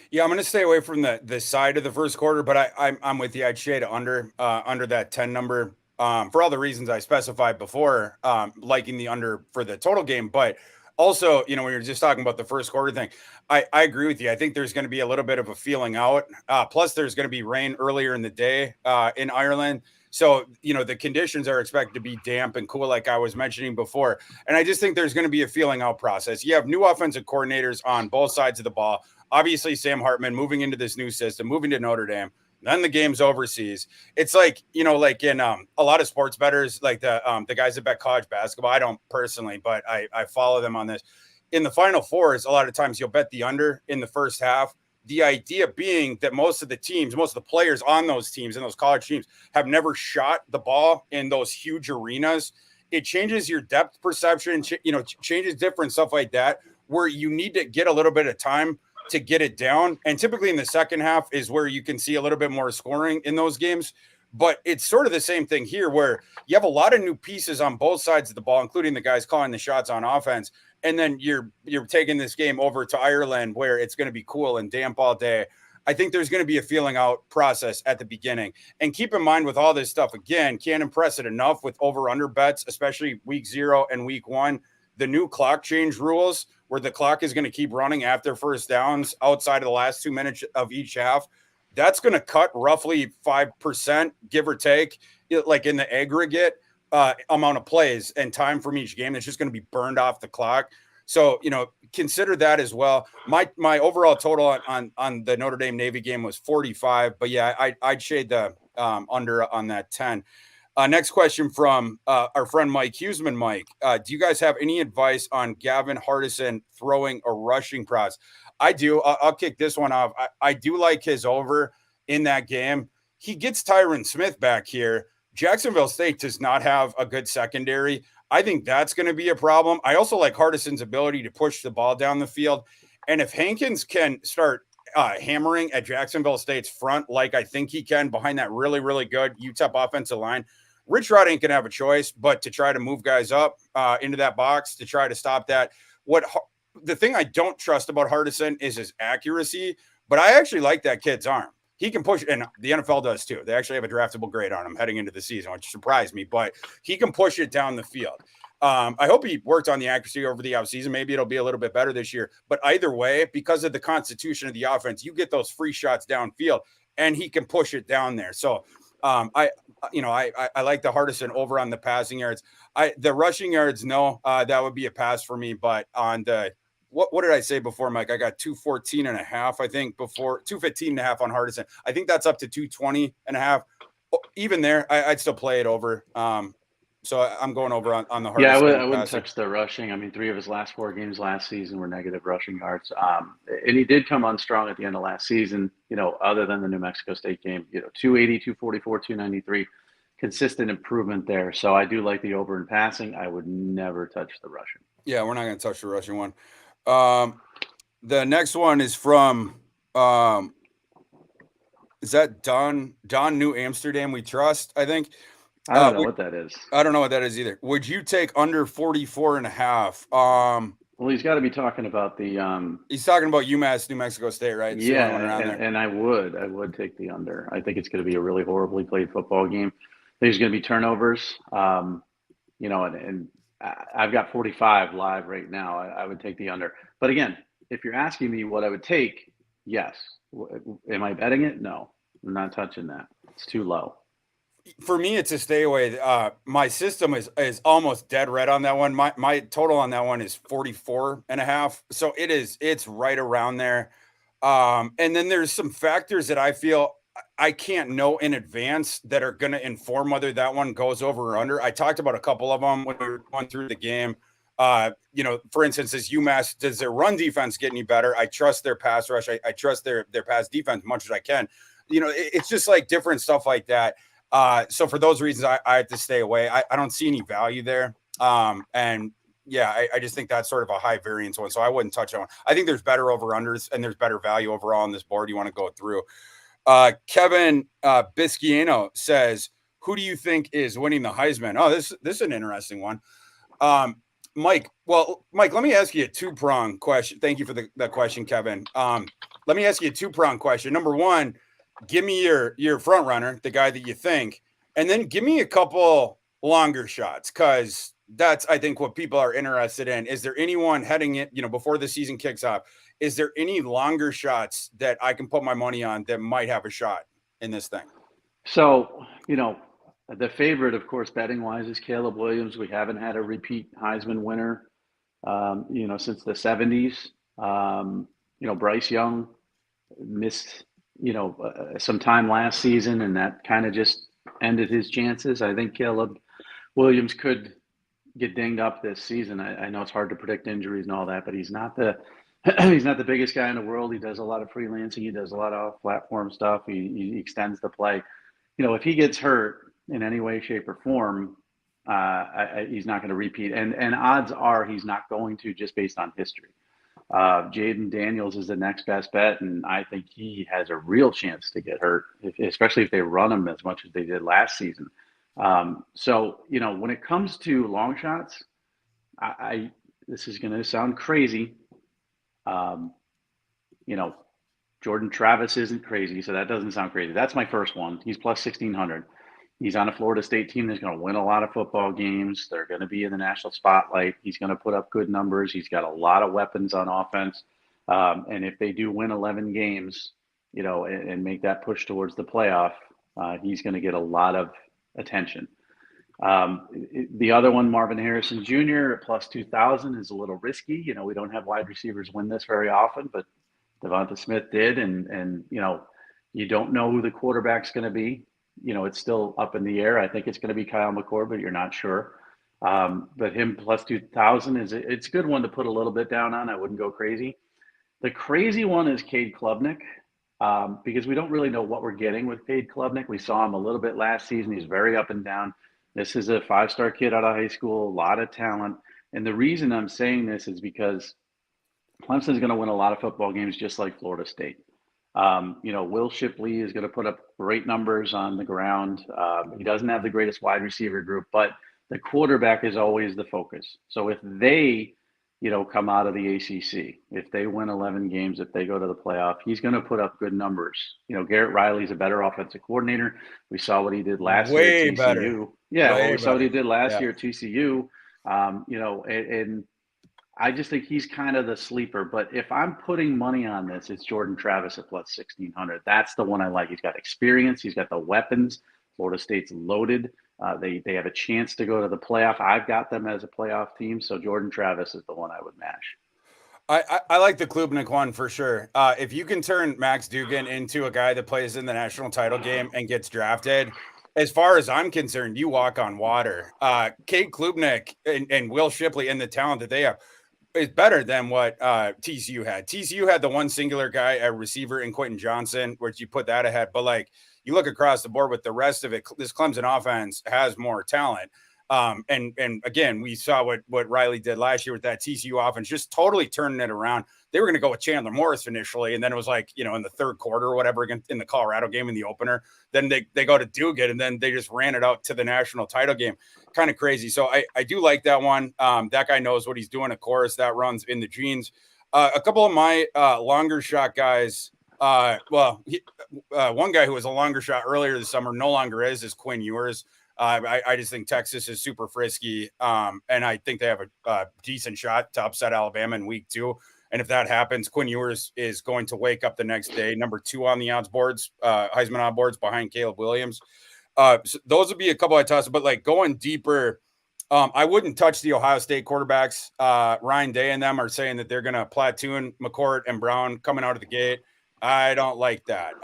Yeah, I'm going to stay away from the side of the first quarter, but I'm with you. I'd shade under that 10 number for all the reasons I specified before, liking the under for the total game. But also, when you're just talking about the first quarter thing, I agree with you. I think there's going to be a little bit of a feeling out. Plus, there's going to be rain earlier in the day in Ireland. So, the conditions are expected to be damp and cool, like I was mentioning before. And I just think there's going to be a feeling out process. You have new offensive coordinators on both sides of the ball. Obviously, Sam Hartman moving into this new system, moving to Notre Dame. Then the game's overseas. It's like, like in a lot of sports bettors, like the guys that bet college basketball. I don't personally, but I follow them on this. In the Final Fours, a lot of times you'll bet the under in the first half. The idea being that most of the players on those teams and those college teams have never shot the ball in those huge arenas. It changes your depth perception, changes different stuff like that, where you need to get a little bit of time to get it down. And typically in the second half is where you can see a little bit more scoring in those games. But it's sort of the same thing here, where you have a lot of new pieces on both sides of the ball, including the guys calling the shots on offense. And then you're taking this game over to Ireland, where it's going to be cool and damp all day. I think there's going to be a feeling out process at the beginning. And keep in mind with all this stuff, again, can't impress it enough with over-under bets, especially week 0 and week 1. The new clock change rules, where the clock is going to keep running after first downs outside of the last 2 minutes of each half. That's going to cut roughly 5%, give or take, like in the aggregate amount of plays and time from each game. That's just going to be burned off the clock. So, consider that as well. My overall total on the Notre Dame Navy game was 45, but yeah, I'd shade the under on that 10. Next question from our friend Mike Huseman. Mike, do you guys have any advice on Gavin Hardison throwing or rushing props? I do. I'll kick this one off. I do like his over in that game. He gets Tyron Smith back here. Jacksonville State does not have a good secondary. I think that's going to be a problem. I also like Hardison's ability to push the ball down the field. And if Hankins can start hammering at Jacksonville State's front, like I think he can behind that really, really good UTEP offensive line, Rich Rod ain't going to have a choice but to try to move guys up into that box to try to stop that. The thing I don't trust about Hardison is his accuracy, but I actually like that kid's arm. He can push, and the NFL does too. They actually have a draftable grade on him heading into the season, which surprised me, but he can push it down the field. I hope he worked on the accuracy over the offseason. Maybe it'll be a little bit better this year. But either way, because of the constitution of the offense, you get those free shots downfield, and he can push it down there. So I like the Hardison over on the passing yards. The rushing yards, no, that would be a pass for me. But on the what did I say before, Mike? I got 214.5, I think, before 215.5 on Hardison. I think that's up to 220.5. Even there, I'd still play it over. So I'm going over on the Hardison.
Yeah, I wouldn't touch the rushing. I mean, 3 of his last 4 games last season were negative rushing yards. And he did come on strong at the end of last season, other than the New Mexico State game, 280, 244, 293, consistent improvement there. So I do like the over in passing. I would never touch the rushing.
Yeah, we're not going to touch the rushing one. The next one is from, is that Don New Amsterdam We Trust, I think.
I don't know what that is.
I don't know what that is either. Would you take under 44.5?
Well, he's got to be talking about the
he's talking about UMass, New Mexico State, right? It's
yeah, and I would take the under. I think it's going to be a really horribly played football game. There's going to be turnovers. And I've got 45 live right now. I would take the under. But again, if you're asking me what I would take, yes. Am I betting it? No, I'm not touching that. It's too low.
For me, it's a stay away. My system is almost dead red on that one. My total on that one is 44.5. So it's right around there. And then there's some factors that I feel I can't know in advance that are going to inform whether that one goes over or under. I talked about a couple of them when we were going through the game. For instance, does UMass, does their run defense get any better? I trust their pass rush. I trust their pass defense as much as I can. It's just like different stuff like that. So for those reasons, I have to stay away. I don't see any value there. And yeah, I just think that's sort of a high variance one. So I wouldn't touch on one. I think there's better over unders and there's better value overall on this board. You want to go through. Kevin Bisciano says, who do you think is winning the Heisman? Oh, this is an interesting one. Mike, let me ask you a two-prong question. Thank you for the question, Kevin. Let me ask you a two-prong question. Number one, give me your front runner, the guy that you think, and then give me a couple longer shots, because that's, I think, what people are interested in. Is there anyone heading it, before the season kicks off? Is there any longer shots that I can put my money on that might have a shot in this thing?
So, the favorite, of course, betting wise, is Caleb Williams. We haven't had a repeat Heisman winner, since the 70s. Bryce Young missed, some time last season, and that kind of just ended his chances. I think Caleb Williams could get dinged up this season. I know it's hard to predict injuries and all that, but he's not the biggest guy in the world. He does a lot of freelancing. He does a lot of platform stuff. He extends the play. If he gets hurt in any way, shape, or form, he's not going to repeat. And odds are he's not going to, just based on history. Jaden Daniels is the next best bet, and I think he has a real chance to get hurt, especially if they run him as much as they did last season. So, when it comes to long shots, this is going to sound crazy. Jordan Travis isn't crazy, so that doesn't sound crazy. That's my first one. He's plus 1,600. He's on a Florida State team that's going to win a lot of football games. They're going to be in the national spotlight. He's going to put up good numbers. He's got a lot of weapons on offense. And if they do win 11 games, and make that push towards the playoff, he's going to get a lot of attention. The other one, Marvin Harrison Jr. at plus 2,000, is a little risky. We don't have wide receivers win this very often, but Devonta Smith did. And you don't know who the quarterback's going to be. It's still up in the air. I think it's going to be Kyle McCord, but you're not sure. But him plus 2,000 it's a good one to put a little bit down on. I wouldn't go crazy. The crazy one is Cade Klubnik, because we don't really know what we're getting with Cade Klubnik. We saw him a little bit last season. He's very up and down. This is a 5-star kid out of high school, a lot of talent. And the reason I'm saying this is because Clemson's going to win a lot of football games, just like Florida State. Will Shipley is going to put up great numbers on the ground. He doesn't have the greatest wide receiver group, but the quarterback is always the focus. So if they, come out of the ACC, if they win 11 games, if they go to the playoff, he's going to put up good numbers. Garrett Riley's a better offensive coordinator. We saw what he did last year at TCU.
Better.
Yeah, we saw what he did last year at TCU. And I just think he's kind of the sleeper. But if I'm putting money on this, it's Jordan Travis at plus 1,600. That's the one I like. He's got experience. He's got the weapons. Florida State's loaded. They have a chance to go to the playoff. I've got them as a playoff team. So Jordan Travis is the one I would mash.
I like the Klubnik one for sure. If you can turn Max Duggan into a guy that plays in the national title game and gets drafted, as far as I'm concerned, you walk on water. Cade Klubnik and Will Shipley and the talent that they have is better than what TCU had. TCU had the one singular guy, a receiver in Quentin Johnson, which you put that ahead. But you look across the board with the rest of it, this Clemson offense has more talent. And again, we saw what Riley did last year with that TCU offense, just totally turning it around. They were going to go with Chandler Morris initially, and then it was in the third quarter or whatever in the Colorado game in the opener. Then they go to Dugan, and then they just ran it out to the national title game. Kind of crazy. So I do like that one. That guy knows what he's doing. Of course, that runs in the genes. A couple of my longer shot guys. One guy who was a longer shot earlier this summer, no longer is Quinn Ewers. I just think Texas is super frisky, and I think they have a decent shot to upset Alabama in week 2. And if that happens, Quinn Ewers is going to wake up the next day, number 2 on the odds boards, Heisman odds boards behind Caleb Williams. So those would be a couple I tossed, but going deeper, I wouldn't touch the Ohio State quarterbacks. Ryan Day and them are saying that they're going to platoon McCourt and Brown coming out of the gate. I don't like that.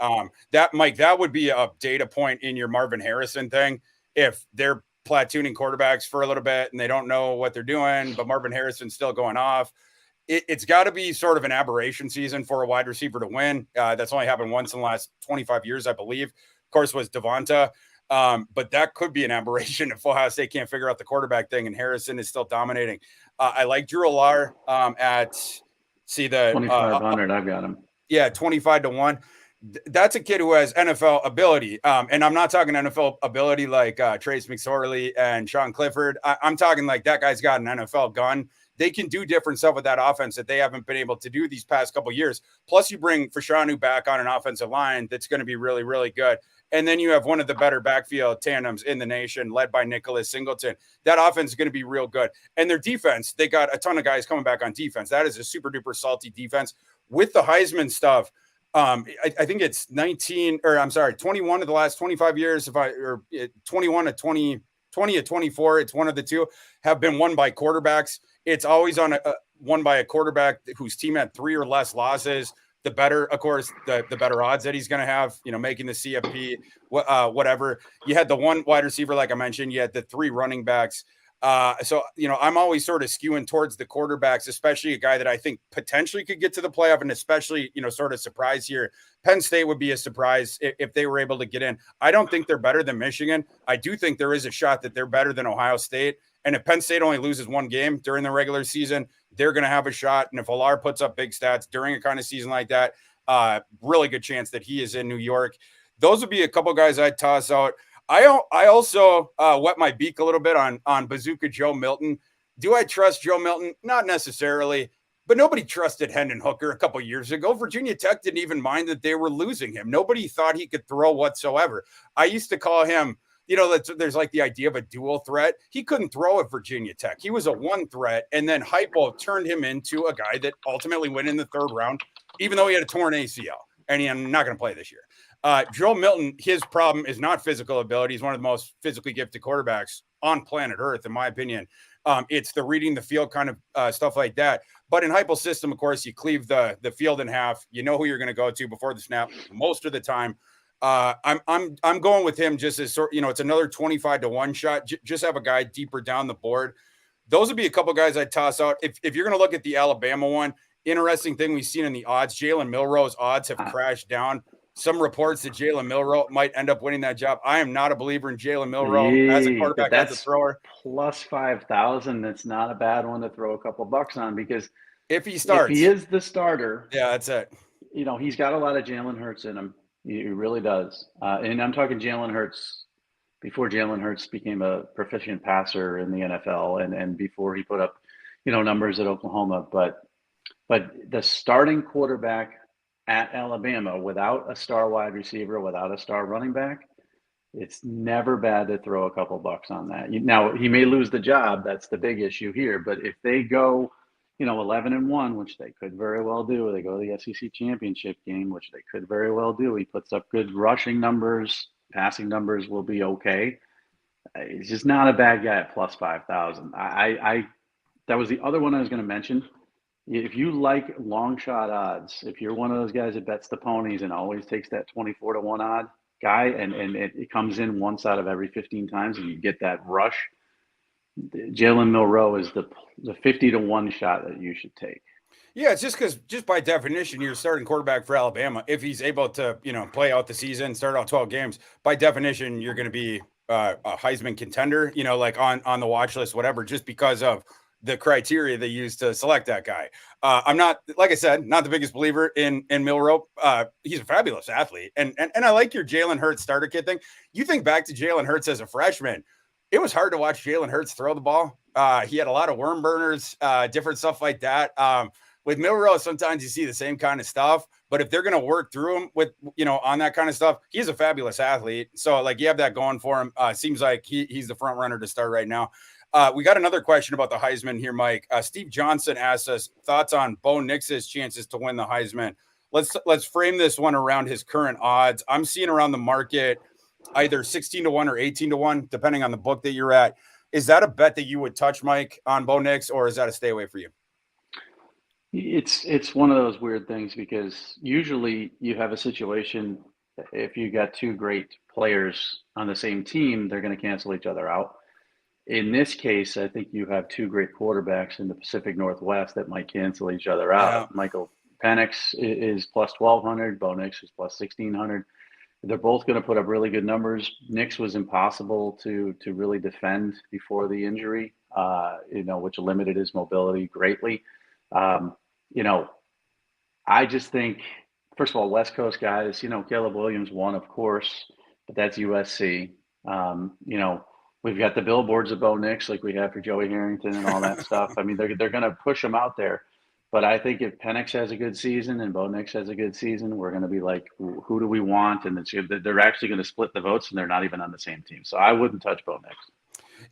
That would be a data point in your Marvin Harrison thing. If they're platooning quarterbacks for a little bit and they don't know what they're doing, but Marvin Harrison's still going off. It's got to be sort of an aberration season for a wide receiver to win. That's only happened once in the last 25 years, I believe. Of course, was Devonta. But that could be an aberration if Ohio State can't figure out the quarterback thing and Harrison is still dominating. I like Drew Allar at
2,500. I've got him.
Yeah, 25-1. That's a kid who has NFL ability. And I'm not talking NFL ability like Trace McSorley and Sean Clifford. I'm talking like that guy's got an NFL gun. They can do different stuff with that offense that they haven't been able to do these past couple of years. Plus, you bring Fashanu back on an offensive line that's going to be really, really good. And then you have one of the better backfield tandems in the nation, led by Nicholas Singleton. That offense is going to be real good. And their defense, they got a ton of guys coming back on defense. That is a super duper salty defense. With the Heisman stuff, I think it's 21 of the last 25 years, 21 to 20 to 24, it's one of the two, have been won by quarterbacks. It's always won by a quarterback whose team had 3 or less losses. The better, of course, the better odds that he's going to have, making the CFP, whatever. You had the one wide receiver, like I mentioned, you had the 3 running backs. So I'm always sort of skewing towards the quarterbacks, especially a guy that I think potentially could get to the playoff and especially, sort of surprise here. Penn State would be a surprise if they were able to get in. I don't think they're better than Michigan. I do think there is a shot that they're better than Ohio State. And if Penn State only loses one game during the regular season, they're going to have a shot. And if Allar puts up big stats during a kind of season like that, really good chance that he is in New York. Those would be a couple guys I'd toss out. I also wet my beak a little bit on Bazooka Joe Milton. Do I trust Joe Milton? Not necessarily, but nobody trusted Hendon Hooker a couple years ago. Virginia Tech didn't even mind that they were losing him. Nobody thought he could throw whatsoever. I used to call him, there's like the idea of a dual threat. He couldn't throw at Virginia Tech. He was a one threat, and then Hypo turned him into a guy that ultimately went in the 3rd round, even though he had a torn ACL, and I'm not going to play this year. Joe Milton, his problem is not physical ability. He's one of the most physically gifted quarterbacks on planet Earth, in my opinion. It's the reading the field kind of stuff like that. But in Hypo's system, of course, you cleave the field in half. You know who you're going to go to before the snap most of the time. I'm going with him just as it's another 25-1 shot. Just have a guy deeper down the board. Those would be a couple guys I'd toss out. If you're going to look at the Alabama one, interesting thing we've seen in the odds, Jalen Milroe's odds have crashed down. Some reports that Jalen Milroe might end up winning that job. I am not a believer in Jalen Milroe as a quarterback, as a thrower.
Plus 5,000. That's not a bad one to throw a couple bucks on, because
if he starts,
if he is the starter,
yeah, that's it.
He's got a lot of Jalen Hurts in him. He really does. And I'm talking Jalen Hurts before Jalen Hurts became a proficient passer in the NFL and before he put up, numbers at Oklahoma. But the starting quarterback at Alabama without a star wide receiver, without a star running back, it's never bad to throw a couple bucks on that. Now, he may lose the job. That's the big issue here. But if they go, 11-1, which they could very well do, they go to the SEC championship game, which they could very well do. He puts up good rushing numbers, passing numbers will be okay. He's just not a bad guy at plus 5,000. That was the other one I was going to mention. If you like long shot odds, if you're one of those guys that bets the ponies and always takes that 24-1 odd guy, and it comes in once out of every 15 times and you get that rush, Jalen Milroe is the 50-1 shot that you should take.
Yeah, it's just by definition, you're starting quarterback for Alabama. If he's able to, play out the season, start out 12 games, by definition, you're going to be a Heisman contender, like on the watch list, whatever, just because of the criteria they use to select that guy. I'm not, like I said, not the biggest believer in Milroe. He's a fabulous athlete. And I like your Jalen Hurts starter kit thing. You think back to Jalen Hurts as a freshman, it was hard to watch Jalen Hurts throw the ball. He had a lot of worm burners, different stuff like that. With Milroe, sometimes you see the same kind of stuff, but if they're going to work through him with, on that kind of stuff, he's a fabulous athlete. So like you have that going for him. Seems like he's the front runner to start right now. We got another question about the Heisman here, Mike. Steve Johnson asked us thoughts on Bo Nix's chances to win the Heisman. Let's frame this one around his current odds. I'm seeing around the market either 16-1 or 18-1, depending on the book that you're at. Is that a bet that you would touch, Mike, on Bo Nix, or is that a stay away for you?
It's one of those weird things, because usually you have a situation, if you got two great players on the same team, they're going to cancel each other out. in this case, I think you have two great quarterbacks in the Pacific Northwest that might cancel each other
Yeah.
out. Michael Penix is plus 1,200. Bo Nix is plus 1,600. They're both going to put up really good numbers. Nix was impossible to really defend before the injury, which limited his mobility greatly. Um, you know, I just think, first of all, West Coast guys, Caleb Williams won, of course, but that's USC. We've got the billboards of Bo Nix like we have for Joey Harrington and all that stuff. I mean, they're going to push him out there. But I think if Penix has a good season and Bo Nix has a good season, we're going to be like, who do we want? And they're actually going to split the votes, and they're not even on the same team. So I wouldn't touch Bo Nix.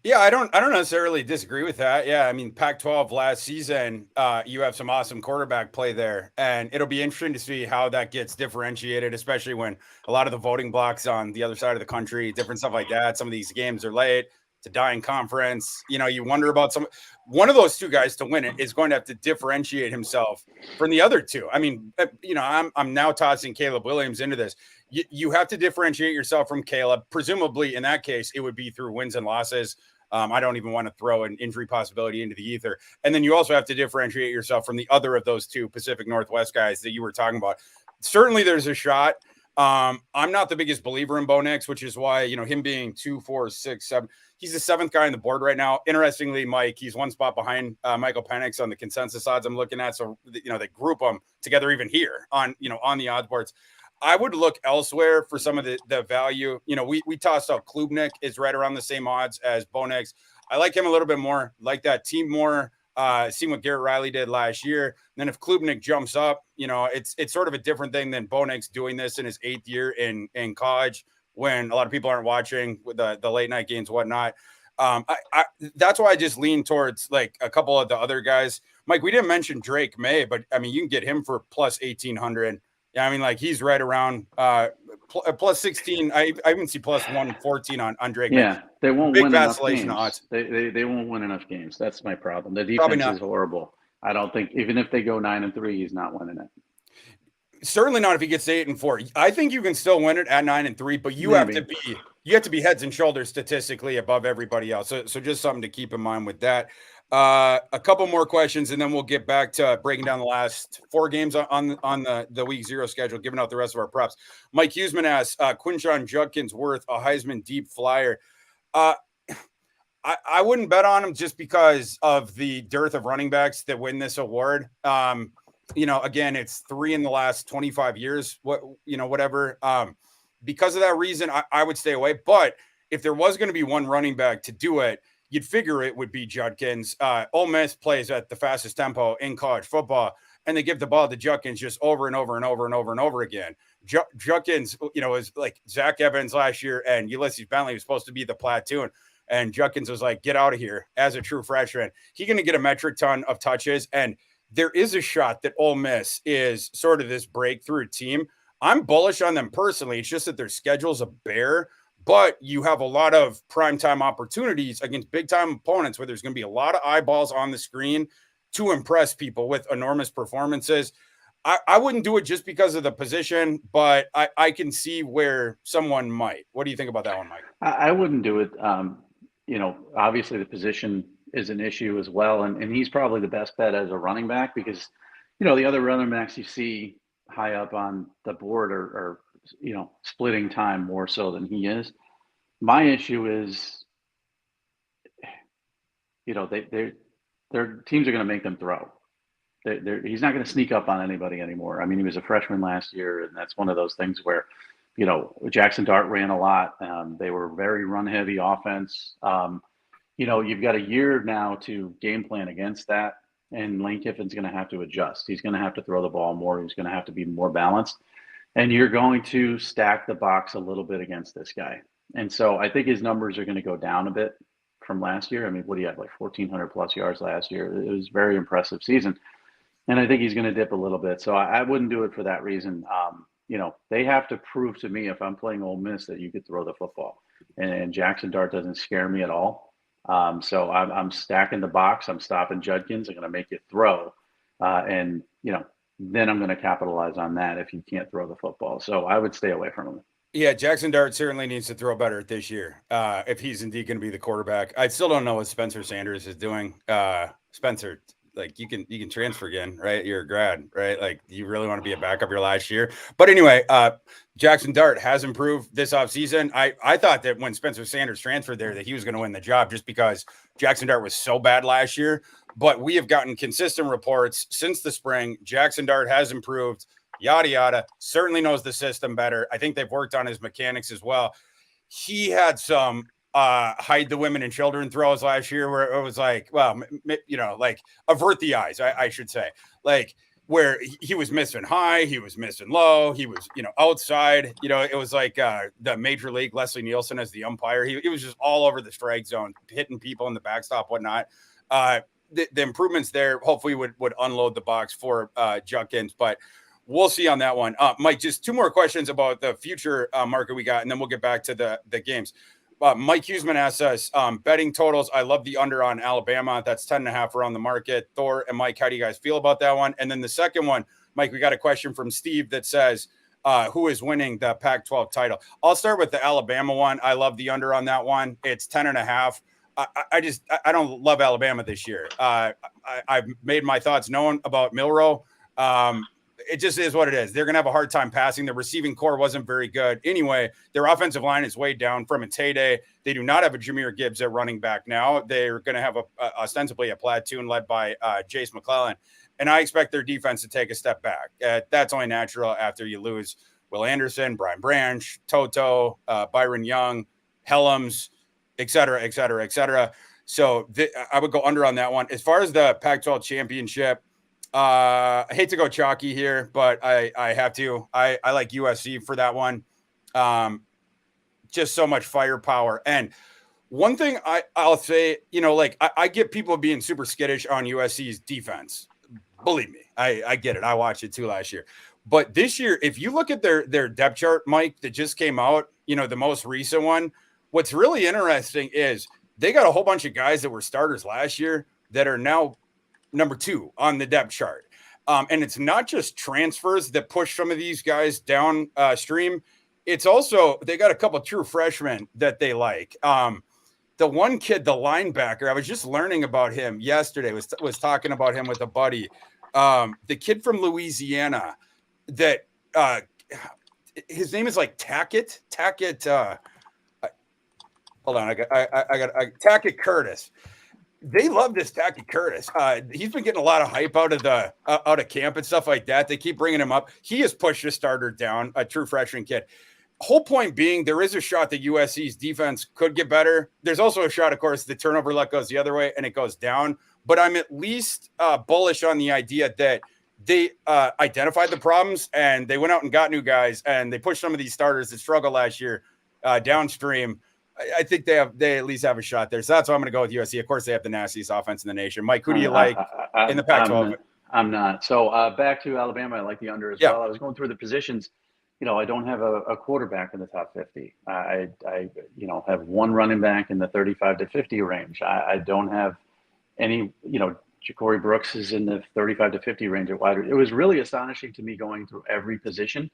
Yeah, I don't necessarily disagree with that. Yeah, I mean, Pac-12 last season, you have some awesome quarterback play there, and it'll be interesting to see how that gets differentiated, especially when a lot of the voting blocks on the other side of the country, different stuff like that. Some of these games are late. It's a dying conference. You wonder about one of those two guys to win it is going to have to differentiate himself from the other two. I mean, I'm now tossing Caleb Williams into this. You have to differentiate yourself from Caleb. Presumably, in that case, it would be through wins and losses. I don't even want to throw an injury possibility into the ether. And then you also have to differentiate yourself from the other of those two Pacific Northwest guys that you were talking about. Certainly, there's a shot. I'm not the biggest believer in Bo Nix, which is why, him being 2, 4, 6, 7, he's the seventh guy on the board right now. Interestingly, Mike, he's one spot behind Michael Penix on the consensus odds I'm looking at. So, they group them together even here on the odds boards. I would look elsewhere for some of the value. We tossed out Klubnik is right around the same odds as Bo Nix. I like him a little bit more, like that team more. Seeing what Garrett Riley did last year. And then if Klubnik jumps up, it's sort of a different thing than Bo Nix doing this in his 8th year in college when a lot of people aren't watching with the late night games, whatnot. That's why I just lean towards like a couple of the other guys. Mike, we didn't mention Drake May, but I mean, you can get him for plus 1,800. Yeah, I mean, like he's right around plus 16. I even see plus 114 on Drake.
Yeah, they won't
Big
win enough
vacillation
games.
odds.
They won't win enough games. That's my problem. The
Probably
defense
not.
is horrible. I don't think even if they go 9-3, he's not winning it.
Certainly not if he gets 8-4. I think you can still win it at 9-3, but you have to be heads and shoulders statistically above everybody else. So just something to keep in mind with that. A couple more questions, and then we'll get back to breaking down the last 4 games on the week 0 schedule, giving out the rest of our props. Mike Huseman asks, Quinshon Judkins worth a Heisman deep flyer? I wouldn't bet on him just because of the dearth of running backs that win this award. Again, it's 3 in the last 25 years, whatever. Because of that reason, I would stay away. But if there was going to be one running back to do it, you'd figure it would be Judkins. Ole Miss plays at the fastest tempo in college football, and they give the ball to Judkins just over and over and over and over and over again. Judkins, is like Zach Evans last year, and Ulysses Bentley was supposed to be the platoon. And Judkins was like, get out of here as a true freshman. He's going to get a metric ton of touches. And there is a shot that Ole Miss is sort of this breakthrough team. I'm bullish on them personally. It's just that their schedule's a bear. But you have a lot of primetime opportunities against big-time opponents where there's going to be a lot of eyeballs on the screen to impress people with enormous performances. I wouldn't do it just because of the position, but I can see where someone might. What do you think about that one, Mike?
I wouldn't do it. Obviously the position is an issue as well, and he's probably the best bet as a running back because, the other running backs you see high up on the board are splitting time more so than he is. My issue is, their teams are going to make them throw. He's not going to sneak up on anybody anymore. I mean, he was a freshman last year, and that's one of those things where, Jackson Dart ran a lot. They were very run-heavy offense. You've got a year now to game plan against that, and Lane Kiffin's going to have to adjust. He's going to have to throw the ball more. He's going to have to be more balanced. And you're going to stack the box a little bit against this guy. And so I think his numbers are going to go down a bit from last year. I mean, what do you have, like 1,400 plus yards last year? It was a very impressive season. And I think he's going to dip a little bit. So I wouldn't do it for that reason. They have to prove to me if I'm playing Ole Miss that you could throw the football. And Jackson Dart doesn't scare me at all. So I'm stacking the box. I'm stopping Judkins. I'm going to make it throw. Then I'm going to capitalize on that if you can't throw the football. So I would stay away from him.
Yeah, Jackson Dart certainly needs to throw better this year if he's indeed going to be the quarterback. I still don't know what Spencer Sanders is doing. Spencer, like you can transfer again, right? You're a grad, right? Like you really want to be a backup your last year. But anyway, Jackson Dart has improved this offseason. I thought that when Spencer Sanders transferred there that he was going to win the job just because Jackson Dart was so bad last year. But we have gotten consistent reports since the spring. Jackson Dart has improved. Yada yada, certainly knows the system better. I think they've worked on his mechanics as well. He had some hide the women and children throws last year where it was like, well, like avert the eyes, I should say, like where he was missing high, he was missing low, he was, outside, it was like the major league Leslie Nielsen as the umpire. He was just all over the strike zone, hitting people in the backstop, whatnot. The improvements there hopefully would unload the box for Judkins, but we'll see on that one. Mike, just two more questions about the future market we got, and then we'll get back to the games. Mike Huseman asks us, betting totals. I love the under on Alabama. That's 10.5 around the market. Thor and Mike, how do you guys feel about that one? And then the second one, Mike, we got a question from Steve that says, who is winning the Pac-12 title? I'll start with the Alabama one. I love the under on that one. It's 10.5. I don't love Alabama this year. I've made my thoughts known about Milroe. It just is what it is. They're going to have a hard time passing. The receiving core wasn't very good. Anyway, their offensive line is way down from its heyday. They do not have a Jahmyr Gibbs at running back now. They're going to have ostensibly a platoon led by Jace McClellan. And I expect their defense to take a step back. That's only natural after you lose Will Anderson, Brian Branch, Toto, Byron Young, Helms, et cetera, et cetera, et cetera. So I would go under on that one. As far as the Pac-12 championship, I hate to go chalky here, but I have to. I like USC for that one. Just so much firepower. And one thing I'll say, I get people being super skittish on USC's defense. Believe me, I get it. I watched it too last year. But this year, if you look at their depth chart, Mike, that just came out, the most recent one, what's really interesting is they got a whole bunch of guys that were starters last year that are now number 2 on the depth chart. And it's not just transfers that push some of these guys downstream. It's also, they got a couple of true freshmen that they like. The one kid, the linebacker, I was just learning about him yesterday, was talking about him with a buddy. The kid from Louisiana that his name is like Tackett. Hold on. I got Tackett Curtis. They love this Tackett Curtis. He's been getting a lot of hype out of camp and stuff like that. They keep bringing him up. He has pushed a starter down, a true freshman kid. Whole point being, there is a shot that USC's defense could get better. There's also a shot, of course, the turnover luck goes the other way and it goes down. But I'm at least bullish on the idea that they identified the problems and they went out and got new guys and they pushed some of these starters that struggled last year downstream. I think they at least have a shot there. So that's why I'm going to go with USC. Of course, they have the nastiest offense in the nation. Mike, who do you like in the Pac-12?
I'm not. So back to Alabama, I like the under as well. I was going through the positions. I don't have a quarterback in the top 50. I have one running back in the 35 to 50 range. I don't have any, Ja'Cory Brooks is in the 35 to 50 range at wide. It was really astonishing to me going through every position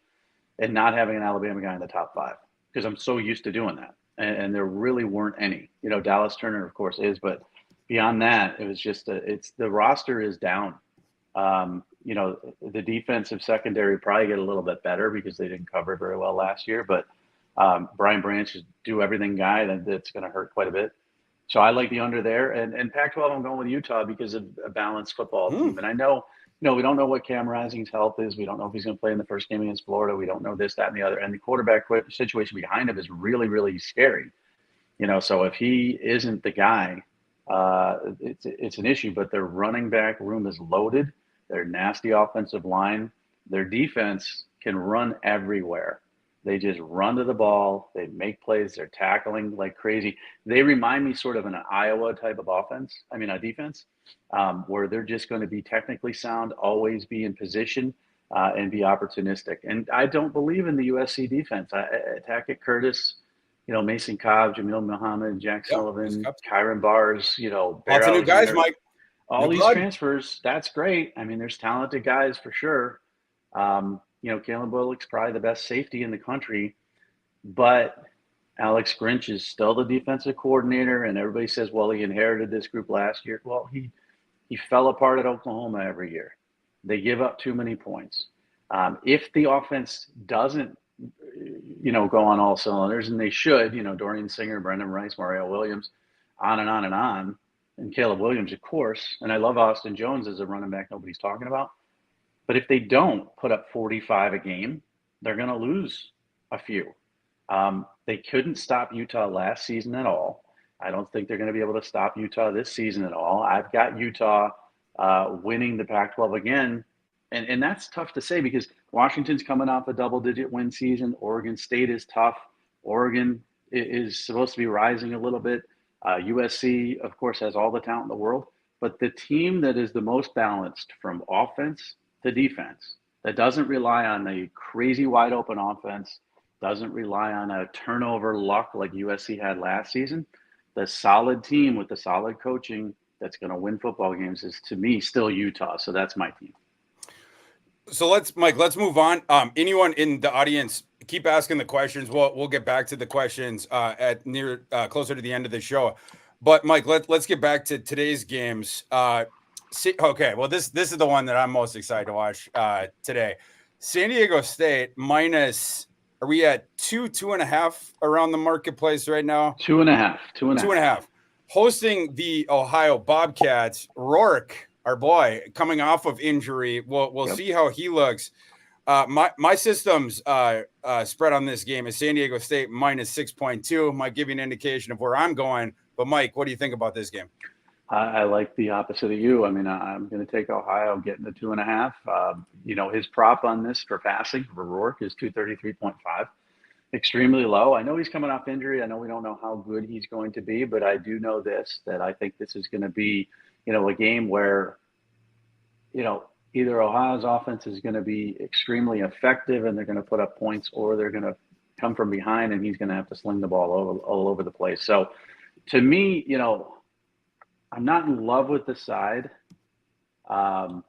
and not having an Alabama guy in the top 5 because I'm so used to doing that. And there really weren't any. Dallas Turner, of course, is, but beyond that, it was just the roster is down. The defensive secondary probably get a little bit better because they didn't cover very well last year. But Brian Branch is do everything guy that's going to hurt quite a bit. So I like the under there. And Pac-12, I'm going with Utah because of a balanced football team. And I know, we don't know what Cam Rising's health is. We don't know if he's going to play in the first game against Florida. We don't know this, that, and the other. And the quarterback situation behind him is really, really scary. So if he isn't the guy, it's an issue. But their running back room is loaded. Their nasty offensive line. Their defense can run everywhere. They just run to the ball. They make plays. They're tackling like crazy. They remind me sort of an Iowa type of defense, where they're just going to be technically sound, always be in position, and be opportunistic. And I don't believe in the USC defense. Tackett Curtis, Mason Cobb, Jamil Muhammad, Jack Sullivan, Kyron Bars,
lots of new guys, Mike.
All these transfers, that's great. There's talented guys for sure. Caleb Bullock's probably the best safety in the country. but Alex Grinch is still the defensive coordinator, and everybody says, well, he inherited this group last year. Well, he fell apart at Oklahoma every year. They give up too many points. If the offense doesn't, go on all cylinders, and they should, Dorian Singer, Brendan Rice, Mario Williams, on and on and on, and Caleb Williams, of course. And I love Austin Jones as a running back nobody's talking about. But if they don't put up 45 a game, they're going to lose a few. They couldn't stop Utah last season at all. I don't think they're going to be able to stop Utah this season at all. I've got Utah winning the Pac-12 again. And that's tough to say because Washington's coming off a double-digit win season. Oregon State is tough. Oregon is supposed to be rising a little bit. USC, of course, has all the talent in the world. But the team that is the most balanced from offense to defense, that doesn't rely on a crazy wide-open offense, doesn't rely on a turnover luck like USC had last season, the solid team with the solid coaching that's going to win football games is, to me, still Utah. So that's my team.
So let's move on. Anyone in the audience, keep asking the questions. We'll get back to the questions at closer to the end of the show. But Mike, let's get back to today's games. Okay, well this is the one that I'm most excited to watch today. San Diego State minus. Are we at 2.5 around the marketplace right now?
2.5.
Hosting the Ohio Bobcats. Rourke, our boy, coming off of injury. We'll see how he looks. My system's spread on this game is San Diego State minus 6.2. Might give you an indication of where I'm going. But Mike, what do you think about this game?
I like the opposite of you. I mean, I'm going to take Ohio getting the 2.5. His prop on this for passing for Rourke is 233.5. Extremely low. I know he's coming off injury. I know we don't know how good he's going to be, but I do know that I think this is going to be, a game where, either Ohio's offense is going to be extremely effective and they're going to put up points, or they're going to come from behind and he's going to have to sling the ball all over the place. So to me, I'm not in love with the side. I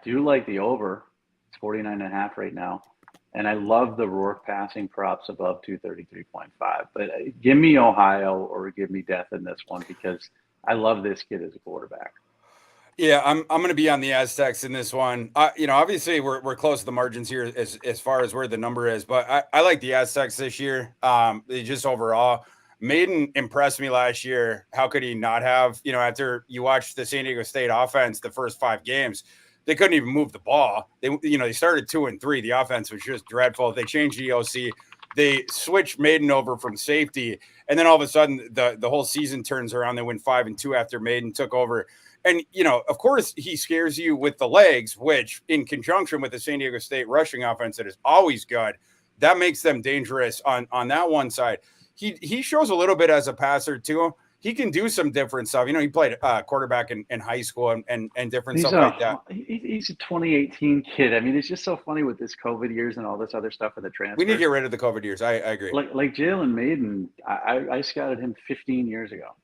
do like the over. It's 49.5 right now. And I love the Rourke passing props above 233.5. But give me Ohio or give me death in this one because I love this kid as a quarterback.
Yeah, I'm going to be on the Aztecs in this one. Obviously we're close to the margins here as far as where the number is, but I like the Aztecs this year. Just overall. Maiden impressed me last year. How could he not have? After you watched the San Diego State offense, the first 5 games, they couldn't even move the ball. They started 2-3. The offense was just dreadful. They changed the OC. They switched Maiden over from safety, and then all of a sudden, the whole season turns around. They win 5-2 after Maiden took over. And of course, he scares you with the legs, which, in conjunction with the San Diego State rushing offense that is always good, that makes them dangerous on that one side. He shows a little bit as a passer too. He can do some different stuff. He played quarterback in high school and different stuff like that.
He's a 2018 kid. I mean, it's just so funny with this COVID years and all this other stuff with the transfer.
We need to get rid of the COVID years. I agree.
Like Jalen Maiden, I scouted him 15 years ago.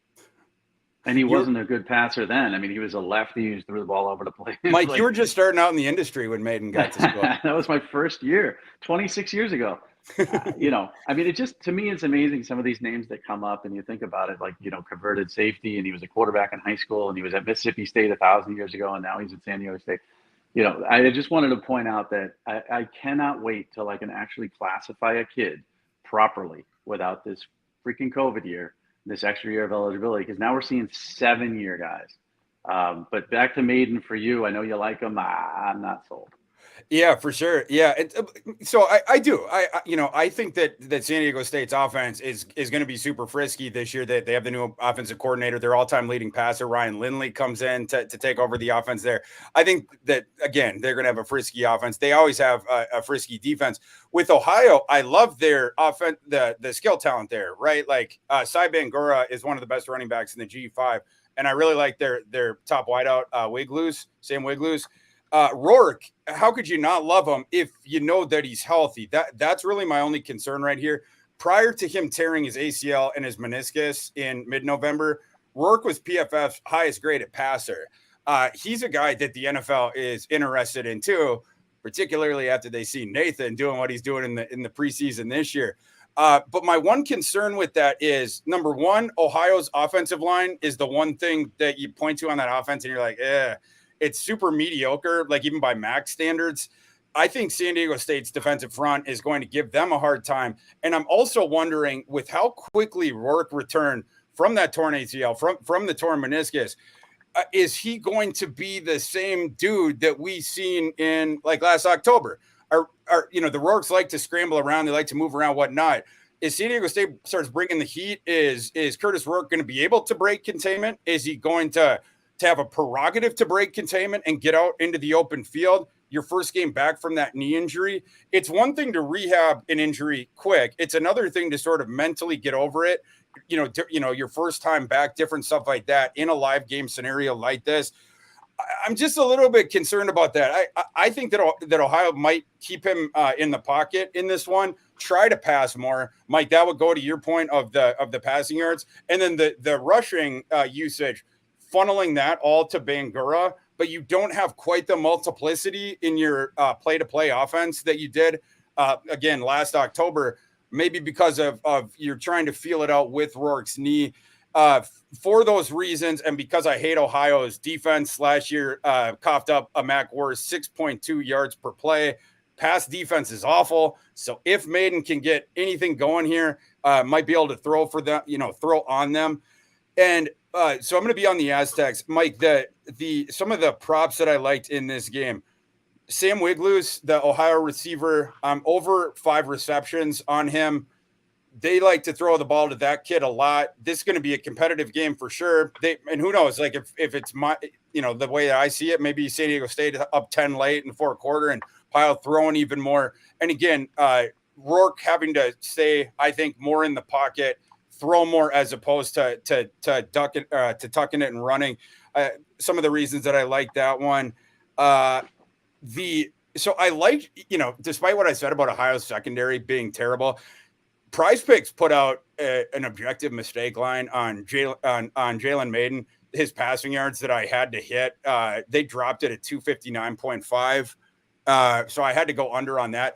And he wasn't a good passer then. I mean, he was a lefty who threw the ball over the place.
Mike, you were just starting out in the industry when Maiden got to school.
That was my first year, 26 years ago. I mean, to me, it's amazing some of these names that come up and you think about it, like, converted safety, and he was a quarterback in high school, and he was at Mississippi State 1,000 years ago, and now he's at San Diego State. I just wanted to point out that I cannot wait till I can actually classify a kid properly without this freaking COVID year, this extra year of eligibility, because now we're seeing 7-year guys. But back to Maiden for you. I know you like him. I'm not sold.
Yeah, for sure. Yeah. So I do. I think that San Diego State's offense is going to be super frisky this year. That they have the new offensive coordinator, their all-time leading passer, Ryan Lindley, comes in to take over the offense there. I think that, again, they're going to have a frisky offense. They always have a frisky defense. With Ohio, I love their offense, the skill talent there, right? Like Cy Bangura is one of the best running backs in the G5. And I really like their top wideout, Sam Wiglu's. Rourke, how could you not love him if you know that he's healthy? That's really my only concern right here. Prior to him tearing his ACL and his meniscus in mid-November, Rourke was PFF's highest graded passer. He's a guy that the NFL is interested in too, particularly after they see Nathan doing what he's doing in the preseason this year. But my one concern with that is, number one, Ohio's offensive line is the one thing that you point to on that offense, and you're like, it's super mediocre, like even by MAC standards. I think San Diego State's defensive front is going to give them a hard time. And I'm also wondering, with how quickly Rourke returned from that torn ACL, from the torn meniscus, is he going to be the same dude that we seen in like last October? The Rourkes like to scramble around, they like to move around, whatnot. Is San Diego State starts bringing the heat? Is Curtis Rourke going to be able to break containment? Is he going to have a prerogative to break containment and get out into the open field? Your first game back from that knee injury. It's one thing to rehab an injury quick. It's another thing to sort of mentally get over it. Your first time back, different stuff like that in a live game scenario like this. I'm just a little bit concerned about that. I think that Ohio might keep him in the pocket in this one. Try to pass more, Mike. That would go to your point of the passing yards, and then the rushing usage, funneling that all to Bangura. But you don't have quite the multiplicity in your play-to-play offense that you did, again, last October, maybe because of you're trying to feel it out with Rourke's knee. For those reasons, and because I hate Ohio's defense last year, coughed up a MAC worst 6.2 yards per play. Pass defense is awful. So if Maiden can get anything going here, might be able to throw for them, throw on them. And so I'm going to be on the Aztecs. Mike, some of the props that I liked in this game, Sam Wiglu's, the Ohio receiver, over 5 receptions on him. They like to throw the ball to that kid a lot. This is going to be a competitive game for sure. And who knows, like if it's the way that I see it, maybe San Diego State up 10 late in the fourth quarter and Ohio throwing even more. And again, Rourke having to stay, I think, more in the pocket, throw more as opposed to tucking it and running. Some of the reasons that I like that one. So I like, despite what I said about Ohio's secondary being terrible, Prize Picks put out an objective mistake line on Jalen Maiden, his passing yards that I had to hit. They dropped it at 259.5. So I had to go under on that.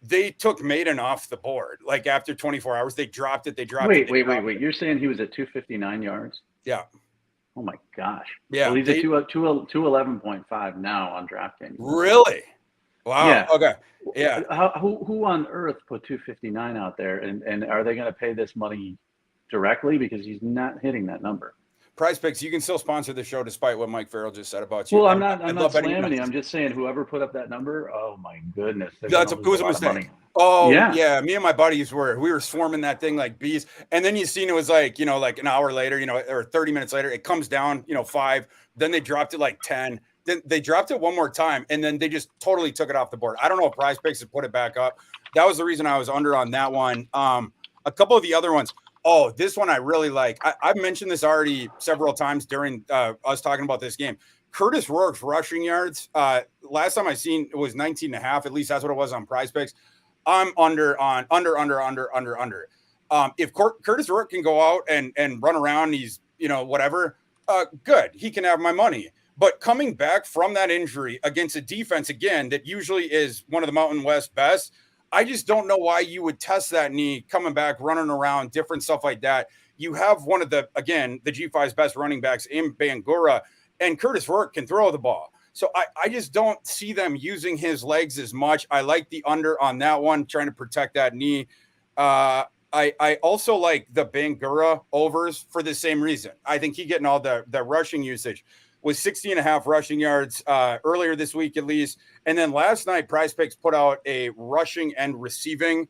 They took Maiden off the board. Like after 24 hours, they dropped it.
Wait. You're saying he was at 259 yards?
Yeah.
Oh my gosh.
Yeah.
Well, he's at 211.5 now on DraftKings.
Really? Wow.
Yeah.
Okay. Yeah.
Who on earth put 259 out there? And are they going to pay this money directly? Because he's not hitting that number.
Prize Picks, you can still sponsor the show despite what Mike Farrell just said about you.
Well, I'm not slamming you. I'm just saying whoever put up that number, oh my goodness.
It was a mistake. Oh, yeah. Me and my buddies were swarming that thing like bees. And then you seen it was like, like an hour later, or 30 minutes later, it comes down, 5. Then they dropped it like 10. Then they dropped it one more time, and then they just totally took it off the board. I don't know if Prize Picks has put it back up. That was the reason I was under on that one. A couple of the other ones. Oh, this one I really like. I've mentioned this already several times during us talking about this game. Curtis Rourke's rushing yards. Last time I seen it was 19.5. At least that's what it was on Prize Picks. I'm under. If Curtis Rourke can go out and run around, he's whatever. Good. He can have my money. But coming back from that injury against a defense, again, that usually is one of the Mountain West best, I just don't know why you would test that knee coming back, running around, different stuff like that. You have one of the G5's best running backs in Bangura, and Curtis Rourke can throw the ball. So I just don't see them using his legs as much. I like the under on that one, trying to protect that knee. I also like the Bangura overs for the same reason. I think he getting all the rushing usage. Was 60.5 rushing yards earlier this week, at least. And then last night, Prize Picks put out a rushing and receiving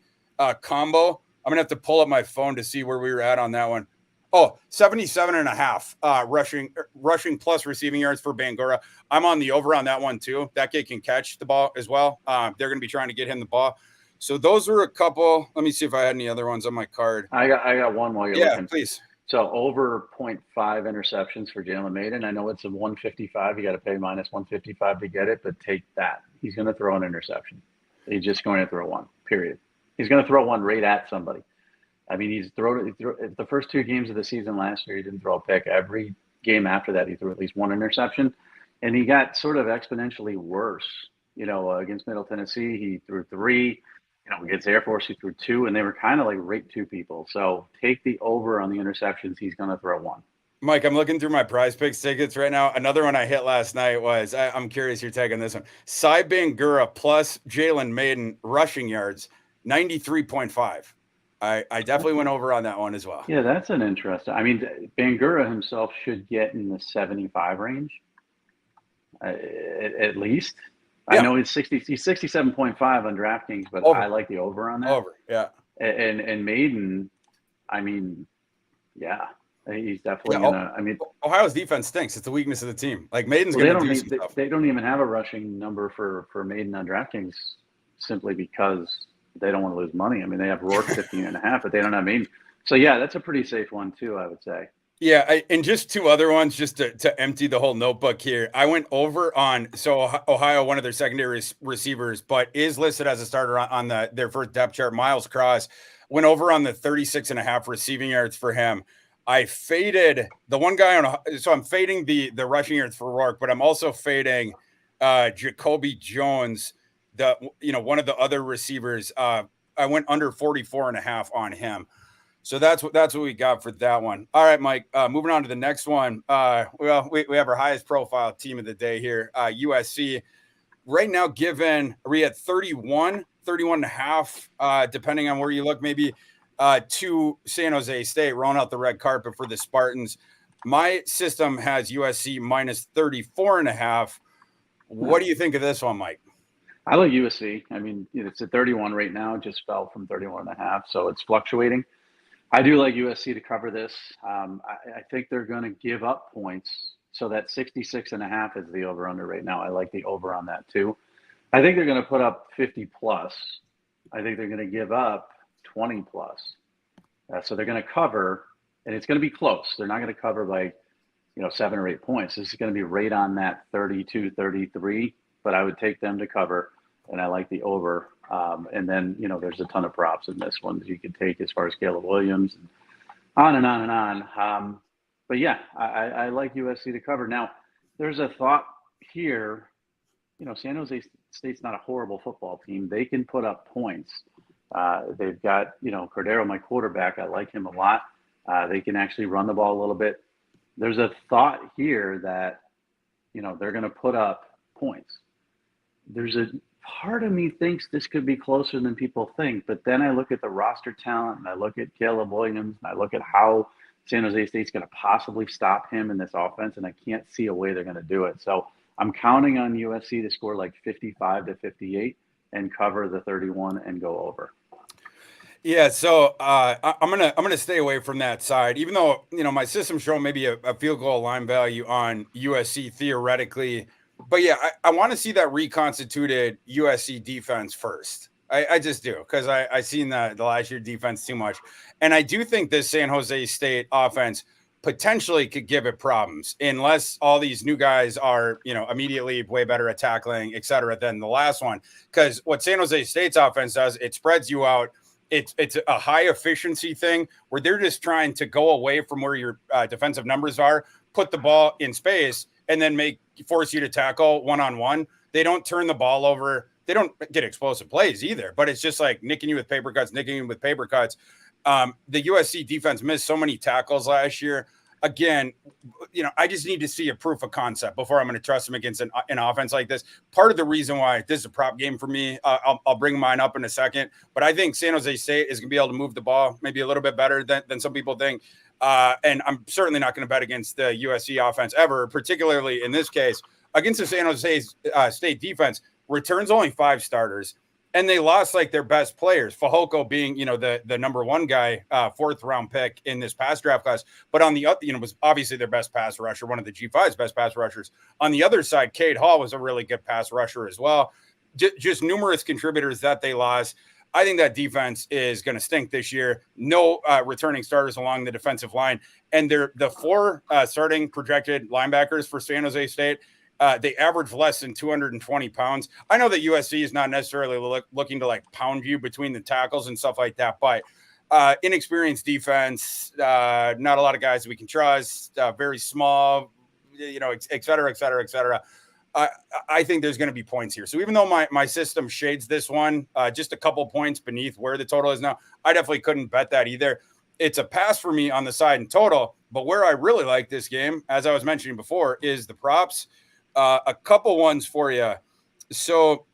combo. I'm going to have to pull up my phone to see where we were at on that one. Oh, 77.5 rushing plus receiving yards for Bangura. I'm on the over on that one, too. That kid can catch the ball as well. They're going to be trying to get him the ball. So those were a couple. Let me see if I had any other ones on my card.
I got one while you're looking.
Yeah, please.
So over 0.5 interceptions for Jalen Maiden. I know it's a 155. You got to pay minus 155 to get it, but take that. He's going to throw an interception. He's just going to throw one, period. He's going to throw one right at somebody. I mean, he threw the first 2 games of the season last year. He didn't throw a pick. Every game after that, he threw at least one interception. And he got sort of exponentially worse against Middle Tennessee, he threw 3. Against Air Force, he threw 2, and they were kind of like right 2 people. So take the over on the interceptions. He's going to throw 1.
Mike, I'm looking through my Prize Picks tickets right now. Another one I hit last night was, I'm curious your take on this one. Cy Bangura plus Jalen Maiden rushing yards, 93.5. I definitely went over on that one as well.
Yeah, that's an interesting. I mean, Bangura himself should get in the 75 range, at least. Yeah. I know he's 67.5 on DraftKings, but over. I like the over on that.
Over, yeah.
And Maiden, I mean, yeah, he's definitely gonna. I mean,
Ohio's defense stinks. It's the weakness of the team. Like Maiden's gonna do some stuff.
They don't even have a rushing number for Maiden on DraftKings, simply because they don't want to lose money. I mean, they have Rourke 15.5, but they don't have Maiden. So yeah, that's a pretty safe one too, I would say.
Yeah, and just 2 other ones just to empty the whole notebook here. I went over on Ohio, one of their secondary receivers, but is listed as a starter on their first depth chart. Miles Cross went over on the 36.5 receiving yards for him. I faded the one guy so I'm fading the rushing yards for Rourke, but I'm also fading Jacoby Jones, one of the other receivers. I went under 44.5 on him. So that's what we got for that one. All right, Mike, moving on to the next one. We have our highest profile team of the day here, USC. Right now, we at 31.5, depending on where you look, maybe to San Jose State, rolling out the red carpet for the Spartans. My system has USC minus 34.5. What do you think of this one, Mike?
I like USC. I mean, it's at 31 right now. It just fell from 31.5, so it's fluctuating. I do like USC to cover this. I think they're going to give up points. So that 66.5 is the over-under right now. I like the over on that too. I think they're going to put up 50 plus. I think they're going to give up 20 plus. So they're going to cover, and it's going to be close. They're not going to cover by, 7 or 8 points. This is going to be right on that 32, 33, but I would take them to cover, and I like the over. And then, there's a ton of props in this one that you could take as far as Caleb Williams and on and on and on. But yeah, I like USC to cover. Now, there's a thought here, San Jose State's not a horrible football team. They can put up points. They've got, Cordero, my quarterback. I like him a lot. They can actually run the ball a little bit. There's a thought here that, they're going to put up points. There's a part of me thinks this could be closer than people think, but then I look at the roster talent and I look at Caleb Williams and I look at how San Jose State's going to possibly stop him in this offense, and I can't see a way they're going to do it. So I'm counting on USC to score like 55 to 58 and cover the 31 and go over.
Yeah, so I'm gonna stay away from that side, even though my system's showing maybe a field goal line value on USC theoretically. But yeah, I want to see that reconstituted USC defense first. I just do, because I seen the last year defense too much. And I do think this San Jose State offense potentially could give it problems unless all these new guys are, immediately way better at tackling, et cetera, than the last one. Because what San Jose State's offense does, it spreads you out. It's a high efficiency thing where they're just trying to go away from where your defensive numbers are, put the ball in space, and then force you to tackle one-on-one. They don't turn the ball over. They don't get explosive plays either, but it's just like nicking you with paper cuts. The USC defense missed so many tackles last year. Again, I just need to see a proof of concept before I'm going to trust them against an offense like this. Part of the reason why this is a prop game for me, I'll bring mine up in a second, but I think San Jose State is going to be able to move the ball maybe a little bit better than some people think. And I'm certainly not going to bet against the USC offense ever, particularly in this case against the San Jose State defense. Returns only 5 starters, and they lost like their best players. Fehoko being, the number 1 guy, 4th round pick in this past draft class, but on the other, was obviously their best pass rusher, one of the G5's best pass rushers. On the other side, Cade Hall was a really good pass rusher as well. Just numerous contributors that they lost. I think that defense is going to stink this year. No returning starters along the defensive line. And the 4 starting projected linebackers for San Jose State, they average less than 220 pounds. I know that USC is not necessarily looking to pound you between the tackles and stuff like that, but inexperienced defense, not a lot of guys we can trust, very small, et cetera, et cetera, et cetera. I think there's going to be points here. So even though my system shades this one just a couple points beneath where the total is now, I definitely couldn't bet that either. It's a pass for me on the side in total. But where I really like this game, as I was mentioning before, is the props. A couple ones for you. So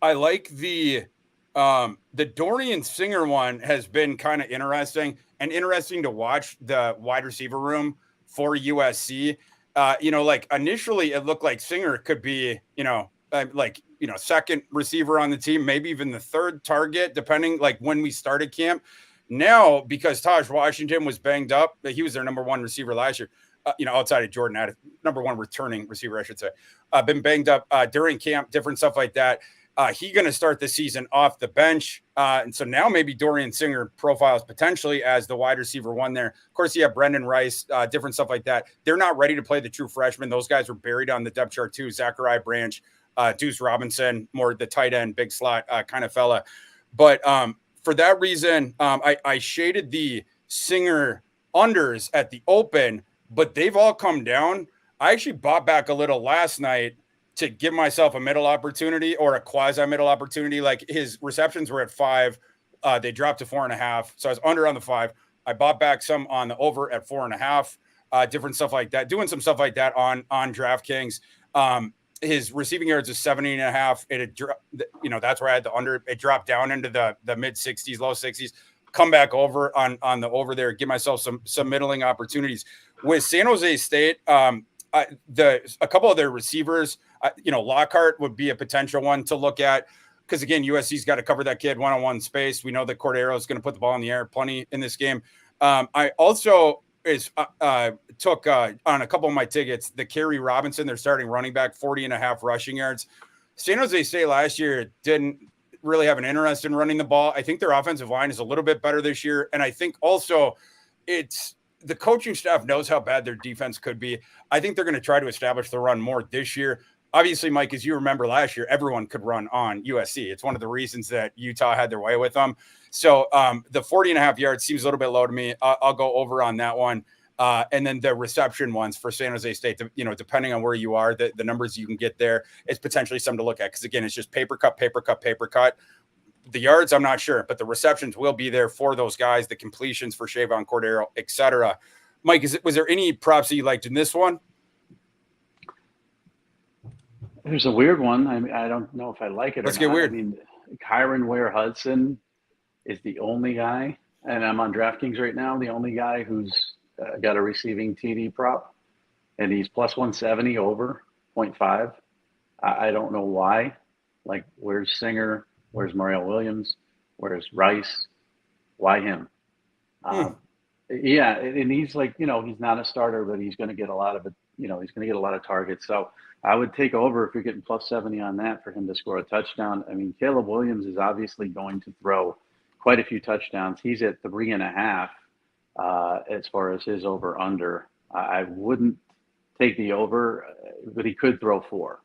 I like the Dorian Singer one has been kind of interesting to watch the wide receiver room for USC. Like initially it looked like Singer could be, second receiver on the team, maybe even the third target, depending like when we started camp. Now, because Taj Washington was banged up, he was their number one receiver last year, outside of Jordan, number one returning receiver, I should say, been banged up during camp, different stuff like that. He's going to start the season off the bench. And so now maybe Dorian Singer profiles potentially as the wide receiver one there. Of course, you have Brendan Rice, different stuff like that. They're not ready to play the true freshman. Those guys were buried on the depth chart too. Zachariah Branch, Deuce Robinson, more the tight end, big slot kind of fella. But for that reason, I shaded the Singer unders at the open, but they've all come down. I actually bought back a little last night to give myself a middle opportunity or a quasi middle opportunity. Like his receptions were at 5. They dropped to 4.5. So I was under on the 5. I bought back some on the over at 4.5, different stuff like that, doing some stuff like that on DraftKings. His receiving yards is 70.5. It had that's where I had the under. It dropped down into the mid 60s, low 60s. Come back over on the over there, give myself some middling opportunities. With San Jose State, a couple of their receivers, Lockhart would be a potential one to look at because, again, USC's got to cover that kid one-on-one space. We know that Cordero is going to put the ball in the air plenty in this game. I also took on a couple of my tickets the Kerry Robinson, their starting running back, 40.5 rushing yards. San Jose State last year didn't really have an interest in running the ball. I think their offensive line is a little bit better this year. And I think also the coaching staff knows how bad their defense could be. I think they're going to try to establish the run more this year. Obviously, Mike, as you remember last year, everyone could run on USC. It's one of the reasons that Utah had their way with them. So the 40.5 yards seems a little bit low to me. I'll go over on that one. And then the reception ones for San Jose State, depending on where you are, the numbers you can get there, it's potentially something to look at. Because, again, it's just paper cut. The yards, I'm not sure, but the receptions will be there for those guys, the completions for Shavon Cordero, etc. Mike, was there any props that you liked in this one?
There's a weird one. I mean, I don't know if I like it.
Let's get weird.
I mean, Kyron Ware-Hudson is the only guy, and I'm on DraftKings right now, the only guy who's got a receiving TD prop, and he's plus 170 over 0.5. I don't know why. Like, where's Singer? Where's Mario Williams? Where's Rice? Why him? Yeah, and he's like, he's not a starter, but he's going to get a lot of it. He's going to get a lot of targets. So I would take over if you're getting plus 70 on that for him to score a touchdown. I mean, Caleb Williams is obviously going to throw quite a few touchdowns. He's at 3.5 as far as his over under. I wouldn't take the over, but he could throw 4.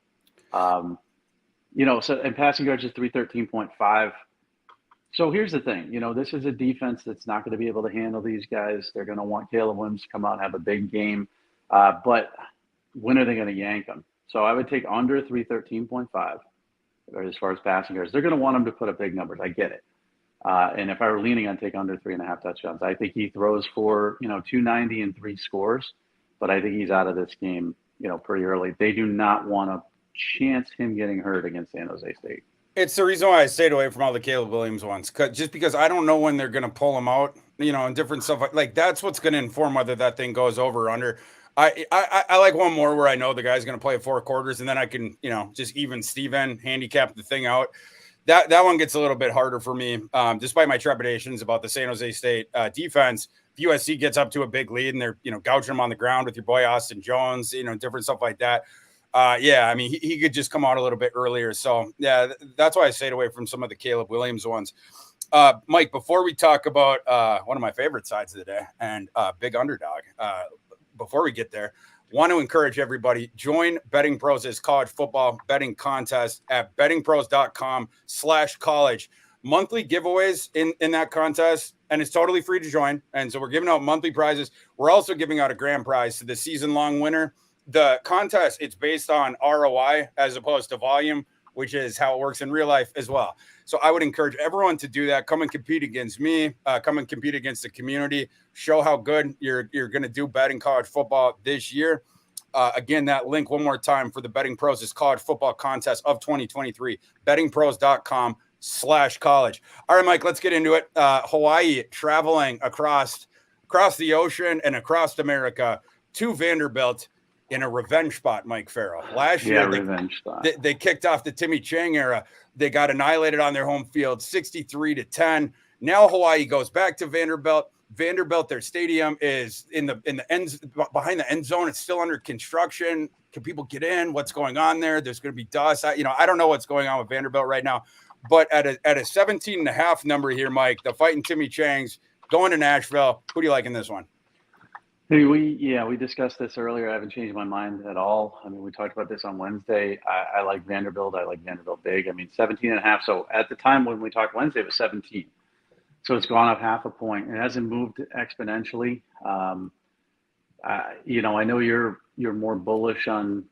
So and passing yards is 313.5. So here's the thing, this is a defense that's not going to be able to handle these guys. They're going to want Caleb Williams to come out and have a big game. But when are they going to yank them? So I would take under 313.5 as far as passing yards. They're going to want him to put up big numbers. I get it. And if I were leaning on take under 3.5 touchdowns, I think he throws for, 290 and 3 scores. But I think he's out of this game, pretty early. They do not want to chance him getting hurt against San Jose State.
It's the reason why I stayed away from all the Caleb Williams ones, just because I don't know when they're going to pull him out, and different stuff like that's what's going to inform whether that thing goes over or under. I like one more where I know the guy's going to play 4 quarters, and then I can, just even Steven handicap the thing out. That one gets a little bit harder for me, despite my trepidations about the San Jose State defense. If USC gets up to a big lead and they're, gouging them on the ground with your boy Austin Jones, different stuff like that. I mean, he could just come out a little bit earlier. So, yeah, that's why I stayed away from some of the Caleb Williams ones. Mike, before we talk about one of my favorite sides of the day and big underdog, before we get there, want to encourage everybody, join Betting Pros' college football betting contest at bettingpros.com/college. Monthly giveaways in that contest, and it's totally free to join. And so we're giving out monthly prizes. We're also giving out a grand prize to the season-long winner. the contest, it's based on ROI as opposed to volume, which is how it works in real life as well. So I would encourage everyone to do that. Come and compete against me. Come and compete against the community. Show how good you're going to do betting college football this year. Again, that link one more time for the Betting Pros is College Football Contest of 2023, bettingpros.com/college. All right, Mike, let's get into it. Hawaii traveling across the ocean and across America to Vanderbilt in a revenge spot, Mike Farrell. Last year, they kicked off the Timmy Chang era. They got annihilated on their home field, 63-10. Now Hawaii goes back to Vanderbilt. Vanderbilt, their stadium is in the ends behind the end zone. It's still under construction. Can people get in? What's going on there? There's going to be dust. I don't know what's going on with Vanderbilt right now. But at a 17.5 number here, Mike, the fighting Timmy Changs going to Nashville. Who do you like in this one?
Hey, we discussed this earlier. I haven't changed my mind at all. I mean, we talked about this on Wednesday. I like Vanderbilt. I like Vanderbilt big. I mean, 17.5. So at the time when we talked Wednesday, it was 17. So it's gone up half a point. It hasn't moved exponentially. I know you're more bullish on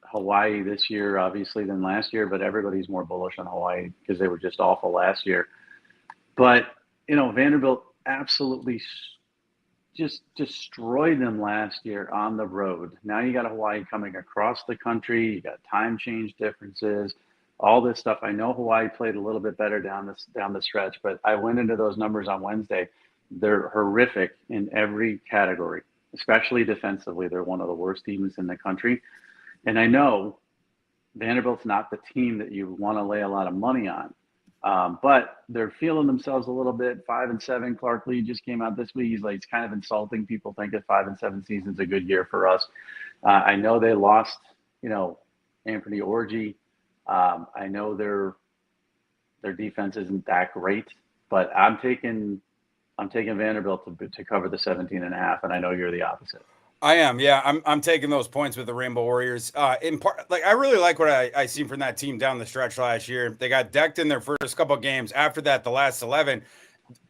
Hawaii this year, obviously, than last year, but everybody's more bullish on Hawaii because they were just awful last year. But, Vanderbilt absolutely just destroyed them last year on the road. Now you got Hawaii coming across the country. You got time change differences, all this stuff. I know Hawaii played a little bit better down the stretch, but I went into those numbers on Wednesday. They're horrific in every category, especially defensively. They're one of the worst teams in the country. And I know Vanderbilt's not the team that you want to lay a lot of money on. But they're feeling themselves a little bit. 5-7. Clark Lee just came out this week. He's kind of insulting people. Think a 5-7 season's a good year for us. I know they lost, Anthony Orji. I know their defense isn't that great, but I'm taking Vanderbilt to cover the 17.5, and I know you're the opposite.
I am, yeah. I'm taking those points with the Rainbow Warriors. In part, I really like what I seen from that team down the stretch last year. They got decked in their first couple of games. After that, the last 11,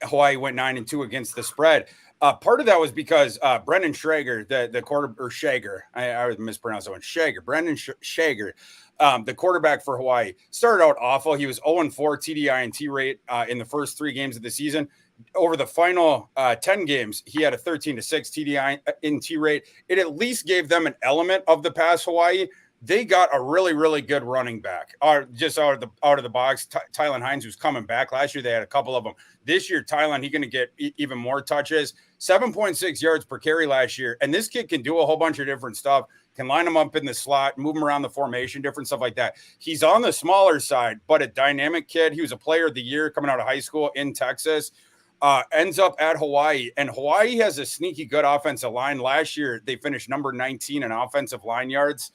Hawaii went 9-2 against the spread. Part of that was because Brendan Schrager, the quarter or Shager, I would mispronounce that one. Shager, Brendan Shager, the quarterback for Hawaii, started out awful. He was 0-4 TDI and T rate in the first 3 games of the season. Over the final 10 games, he had a 13-6 TDI in T rate. It at least gave them an element of the pass. Hawaii, they got a really, really good running back, just out of the box. Tylan Hines, who's coming back. Last year they had a couple of them. This year, Tylan, he's going to get even more touches. 7.6 yards per carry last year, and this kid can do a whole bunch of different stuff. Can line him up in the slot, move him around the formation, different stuff like that. He's on the smaller side, but a dynamic kid. He was a player of the year coming out of high school in Texas. Ends up at Hawaii, and Hawaii has a sneaky good offensive line. Last year, they finished number 19 in offensive line yards,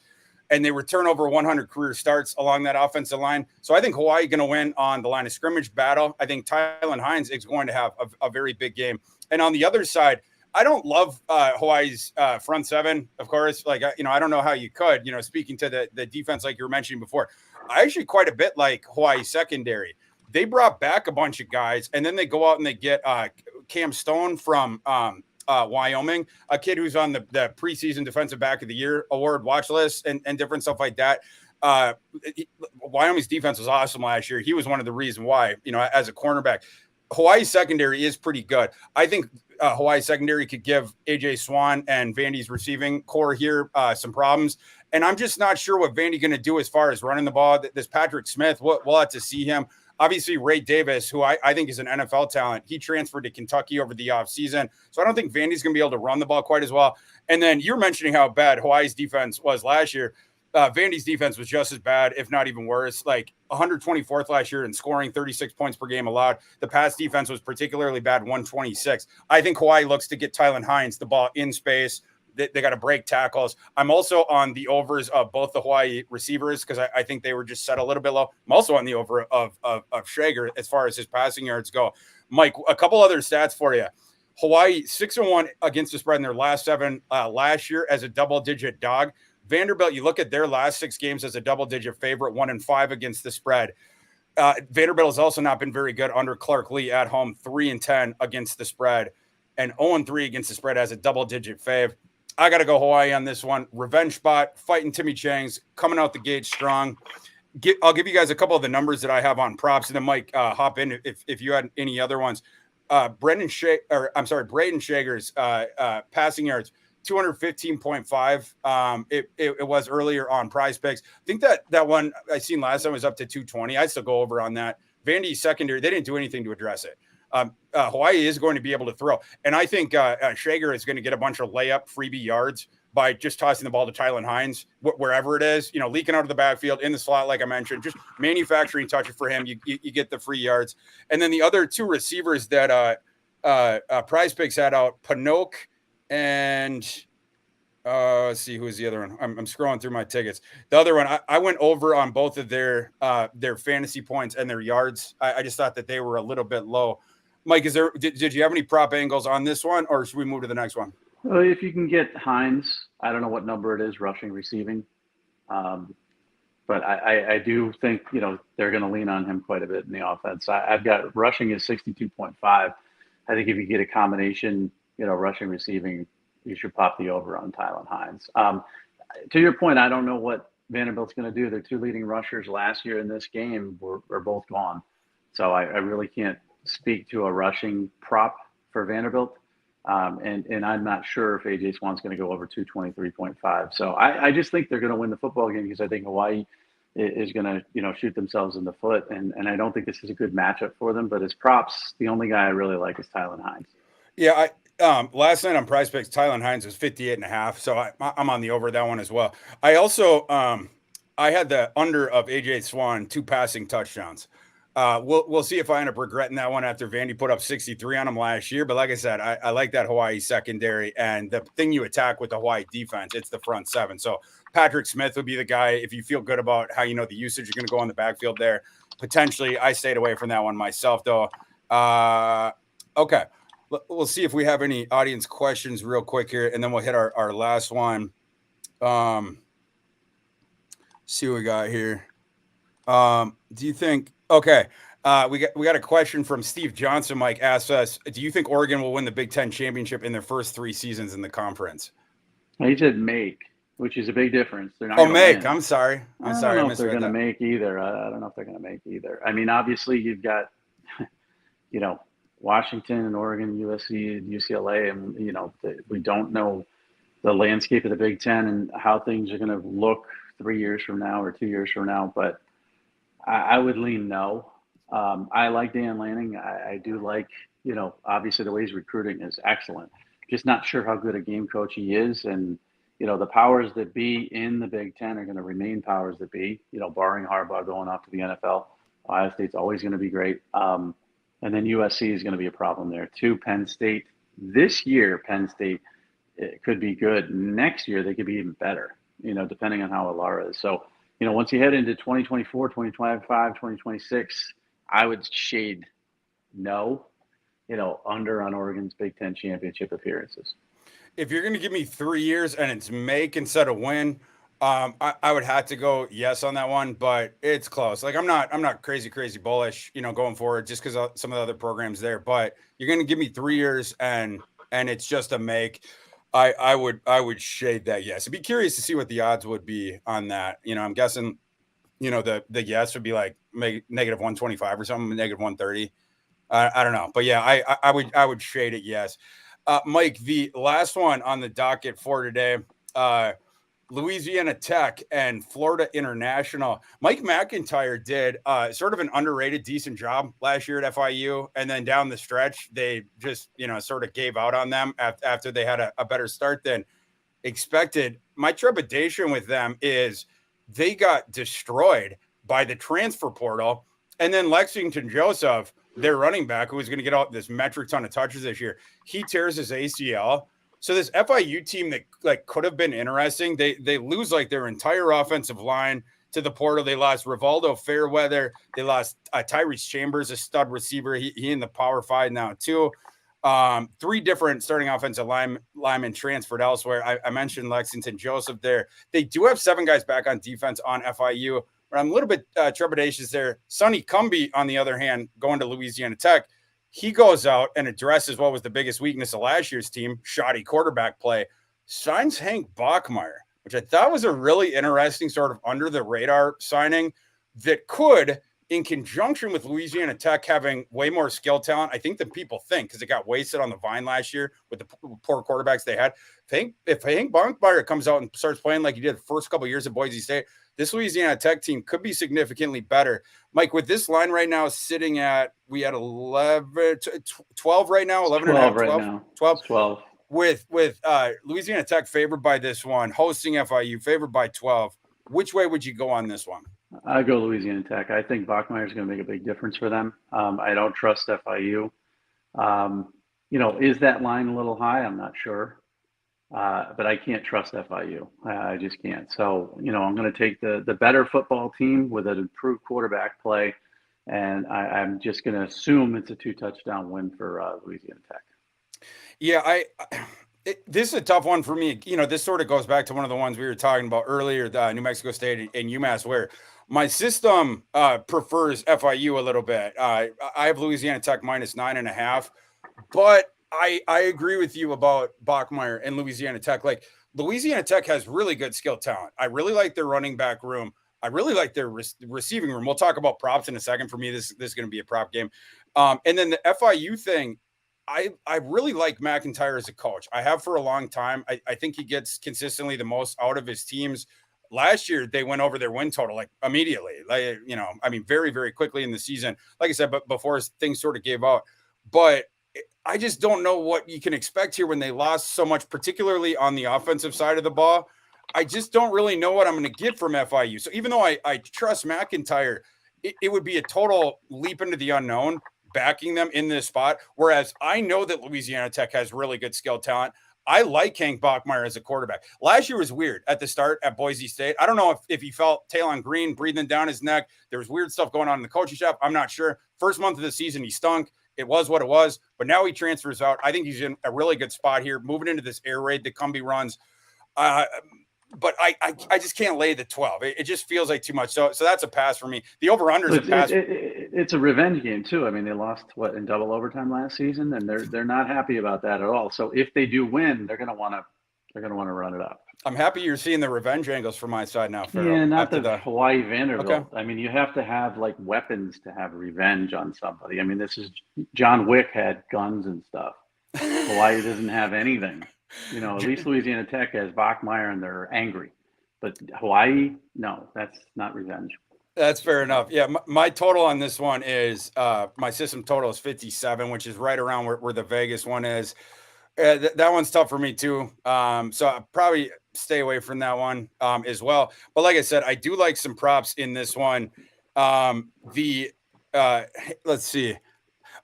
and they return over 100 career starts along that offensive line. So I think Hawaii going to win on the line of scrimmage battle. I think Tylan Hines is going to have a very big game. And on the other side, I don't love Hawaii's front seven, of course. I don't know how you could, speaking to the defense like you were mentioning before. I actually quite a bit like Hawaii's secondary. They brought back a bunch of guys, and then they go out and they get Cam Stone from Wyoming, a kid who's on the preseason Defensive Back of the Year award watch list and different stuff like that. Wyoming's defense was awesome last year. He was one of the reasons why, as a cornerback. Hawaii's secondary is pretty good. I think Hawaii's secondary could give AJ Swan and Vandy's receiving core here some problems. And I'm just not sure what Vandy's going to do as far as running the ball. This Patrick Smith, we'll have to see him. Obviously, Ray Davis, who I think is an NFL talent, he transferred to Kentucky over the offseason. So I don't think Vandy's going to be able to run the ball quite as well. And then you're mentioning how bad Hawaii's defense was last year. Vandy's defense was just as bad, if not even worse. 124th last year in scoring, 36 points per game allowed. The pass defense was particularly bad, 126. I think Hawaii looks to get Tylan Hines the ball in space. They got to break tackles. I'm also on the overs of both the Hawaii receivers because I think they were just set a little bit low. I'm also on the over of Shager as far as his passing yards go. Mike, a couple other stats for you. Hawaii 6-1 against the spread in their last 7 last year as a double-digit dog. Vanderbilt, you look at their last 6 games as a double-digit favorite, 1-5 against the spread. Vanderbilt has also not been very good under Clark Lee at home, 3-10 against the spread, and 0-3 against the spread as a double-digit fave. I got to go Hawaii on this one. Revenge spot, fighting Timmy Chang's, coming out the gate strong. I'll give you guys a couple of the numbers that I have on props, and then Mike, hop in if you had any other ones. Braden Shager's passing yards, 215.5. It was earlier on Prize Picks. I think that one I seen last time was up to 220. I'd still go over on that. Vandy's secondary, they didn't do anything to address it. Hawaii is going to be able to throw. And I think Shager is going to get a bunch of layup freebie yards by just tossing the ball to Tylan Hines, wherever it is, leaking out of the backfield in the slot, like I mentioned, just manufacturing touches for him. You get the free yards. And then the other two receivers that Prize Picks had out, Panoke and let's see, who's the other one? I'm scrolling through my tickets. The other one, I went over on both of their fantasy points and their yards. I just thought that they were a little bit low. Mike, did you have any prop angles on this one, or should we move to the next one?
Well, if you can get Hines, I don't know what number it is, rushing, receiving. But I do think, they're going to lean on him quite a bit in the offense. I've got rushing is 62.5. I think if you get a combination, rushing, receiving, you should pop the over on Tylan Hines. To your point, I don't know what Vanderbilt's going to do. Their two leading rushers last year in this game are both gone. So I really can't speak to a rushing prop for Vanderbilt. And I'm not sure if A.J. Swan's going to go over 223.5. So I just think they're going to win the football game because I think Hawaii is going to, shoot themselves in the foot. And I don't think this is a good matchup for them. But as props, the only guy I really like is Tylan Hines.
Yeah, last night on Prize Picks, Tylan Hines was 58.5. So I'm on the over that one as well. I also I had the under of A.J. Swan, 2 passing touchdowns. We'll see if I end up regretting that one after Vandy put up 63 on him last year. But like I said, I like that Hawaii secondary, and the thing you attack with the Hawaii defense, it's the front seven. So Patrick Smith would be the guy if you feel good about how the usage is going to go on the backfield there. Potentially, I stayed away from that one myself, though. Okay, we'll see if we have any audience questions real quick here, and then we'll hit our last one. See what we got here. Do you think? Okay, we got a question from Steve Johnson. Mike asks us, do you think Oregon will win the Big Ten championship in their first 3 seasons in the conference?
He said make, which is a big difference. They're not.
Oh, make.
Win.
I'm sorry.
I don't know if they're going to make either. I don't know if they're going to make either. I mean, obviously you've got, Washington and Oregon, USC, and UCLA, and we don't know the landscape of the Big Ten and how things are going to look 3 years from now or 2 years from now, but I would lean no. I like Dan Lanning. I do like, obviously the way he's recruiting is excellent. Just not sure how good a game coach he is. And, the powers that be in the Big Ten are going to remain powers that be, barring Harbaugh going off to the NFL. Ohio State's always going to be great. And then USC is going to be a problem there too. Penn State, this year, Penn State, it could be good. Next year, they could be even better, depending on how Alara is. So, once you head into 2024, 2025, 2026, I would shade no, under on Oregon's Big Ten championship appearances.
If you're going to give me 3 years and it's make instead of win, I would have to go yes on that one, but it's close. Like I'm not crazy bullish, going forward just because some of the other programs there, but you're going to give me 3 years and it's just a make. I would shade that yes. I'd be curious to see what the odds would be on that. I'm guessing, the yes would be like negative 125 or something, negative 130. I don't know, but yeah, I would shade it yes. Mike, the last one on the docket for today, Louisiana Tech and Florida International. Mike McIntyre did sort of an underrated, decent job last year at FIU. And then down the stretch, they just, sort of gave out on them after they had a better start than expected. My trepidation with them is they got destroyed by the transfer portal. And then Lexington Joseph, their running back, who was going to get all this metric ton of touches this year, he tears his ACL. So this FIU team that could have been interesting, they lose their entire offensive line to the portal. They lost Rivaldo Fairweather. They lost Tyrese Chambers, a stud receiver. He in the Power 5 now too. 3 different starting offensive linemen transferred elsewhere. I mentioned Lexington Joseph there. They do have 7 guys back on defense on FIU, but I'm a little bit trepidatious there. Sonny Cumbie, on the other hand, going to Louisiana Tech. He goes out and addresses what was the biggest weakness of last year's team, shoddy quarterback play. signs Hank Bachmeier, which I thought was a really interesting sort of under the radar signing that could, in conjunction with Louisiana Tech having way more skill talent, I think, than people think, because it got wasted on the vine last year with the poor quarterbacks they had. If Hank Bachmeier comes out and starts playing like he did the first couple of years at Boise State, this Louisiana Tech team could be significantly better. Mike, with this line right now sitting at, we had 12 right now, 11 and a half, 12,
right now.
12. With Louisiana Tech favored by this one, hosting FIU favored by 12. Which way would you go on this one?
I go Louisiana Tech. I think Bachmeier is going to make a big difference for them. I don't trust FIU. Is that line a little high? I'm not sure. But I can't trust FIU. I just can't. So, I'm going to take the better football team with an improved quarterback play. And I'm just going to assume it's a 2-touchdown win for Louisiana Tech.
Yeah, this is a tough one for me. This sort of goes back to one of the ones we were talking about earlier, New Mexico State and UMass, where my system prefers FIU a little bit. I have Louisiana Tech minus 9.5, but I agree with you about Bachmeier and Louisiana Tech. Like, Louisiana Tech has really good skill talent. I really like their running back room. I really like their receiving room. We'll talk about props in a second. For me, this is going to be a prop game. And then the FIU thing, I really like McIntyre as a coach. I have for a long time. I think he gets consistently the most out of his teams. Last year, they went over their win total like immediately. Very, very quickly in the season. Like I said, but before things sort of gave out. But I just don't know what you can expect here when they lost so much, particularly on the offensive side of the ball. I just don't really know what I'm going to get from FIU. So even though I trust McIntyre, it would be a total leap into the unknown backing them in this spot. Whereas I know that Louisiana Tech has really good skill talent. I like Hank Bachmeier as a quarterback. Last year was weird at the start at Boise State. I don't know if he felt Talon Green breathing down his neck. There was weird stuff going on in the coaching shop. I'm not sure. First month of the season, he stunk. It was what it was. But now he transfers out. I think he's in a really good spot here, moving into this air raid that Cumbie runs. But I just can't lay the 12. It just feels like too much. So that's a pass for me. The over-under is a pass.
It's a revenge game too. I mean, they lost in double overtime last season, and they're not happy about that at all. So if they do win, they're going to want to run it up.
I'm happy you're seeing the revenge angles from my side now, Farrell.
Yeah, not the Hawaii Vanderbilt. Okay. I mean, you have to have like weapons to have revenge on somebody. I mean, this is John Wick had guns and stuff. Hawaii doesn't have anything. At least Louisiana Tech has Bachmeier and they're angry. But Hawaii, no, that's not revenge.
That's fair enough. Yeah, my total on this one is my system total is 57, which is right around where the Vegas one is. That one's tough for me too. So I'll probably stay away from that one as well. But like I said, I do like some props in this one. Let's see.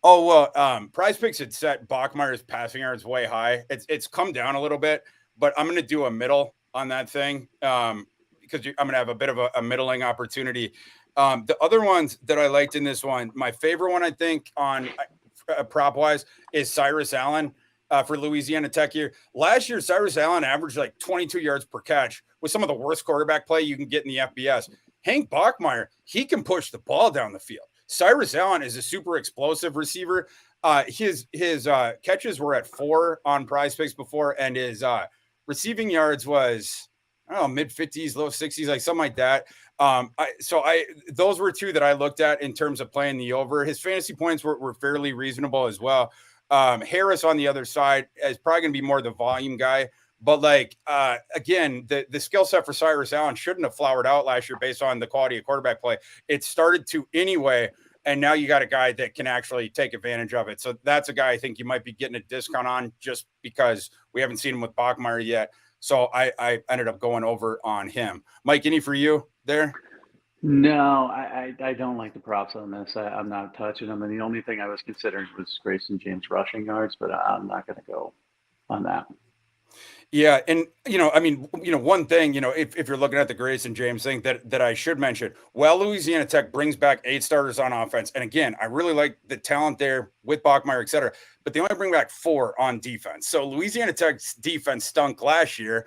Oh, well, Prize Picks had set Bachmeier's passing yards way high. It's come down a little bit, but I'm going to do a middle on that thing because I'm going to have a bit of a middling opportunity. The other ones that I liked in this one, my favorite one, I think, on prop-wise is Cyrus Allen for Louisiana Tech here. Last year, Cyrus Allen averaged like 22 yards per catch with some of the worst quarterback play you can get in the FBS. Hank Bachmeier, he can push the ball down the field. Cyrus Allen is a super explosive receiver. His catches were at 4 on Prize Picks before, and his receiving yards was, I don't know, mid-50s, low 60s, like something like that. Those were two that I looked at in terms of playing the over. His fantasy points were fairly reasonable as well. Harris on the other side is probably going to be more the volume guy. But again, the skill set for Cyrus Allen shouldn't have flowered out last year based on the quality of quarterback play. It started to anyway, and now you got a guy that can actually take advantage of it. So that's a guy I think you might be getting a discount on just because we haven't seen him with Bachmeier yet. So I ended up going over on him. Mike, any for you there?
No, I don't like the props on this. I'm not touching them. And the only thing I was considering was Grayson James rushing yards, but I'm not going to go on that.
Yeah. And, one thing, if you're looking at the Grayson James thing that I should mention, Louisiana Tech brings back 8 starters on offense. And again, I really like the talent there with Bachmeier, et cetera, but they only bring back 4 on defense. So Louisiana Tech's defense stunk last year.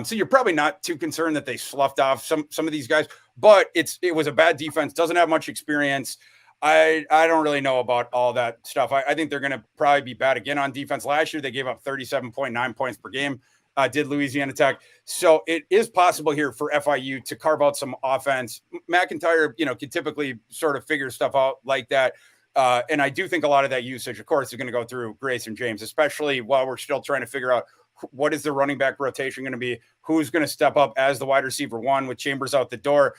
So you're probably not too concerned that they sloughed off some of these guys, but it was a bad defense, doesn't have much experience. I don't really know about all that stuff. I think they're going to probably be bad again on defense. Last year, they gave up 37.9 points per game. did Louisiana Tech. So it is possible here for FIU to carve out some offense. McIntyre, can typically sort of figure stuff out like that. And I do think a lot of that usage, of course, is going to go through Grayson James, especially while we're still trying to figure out what is the running back rotation going to be, who's going to step up as the wide receiver one with Chambers out the door.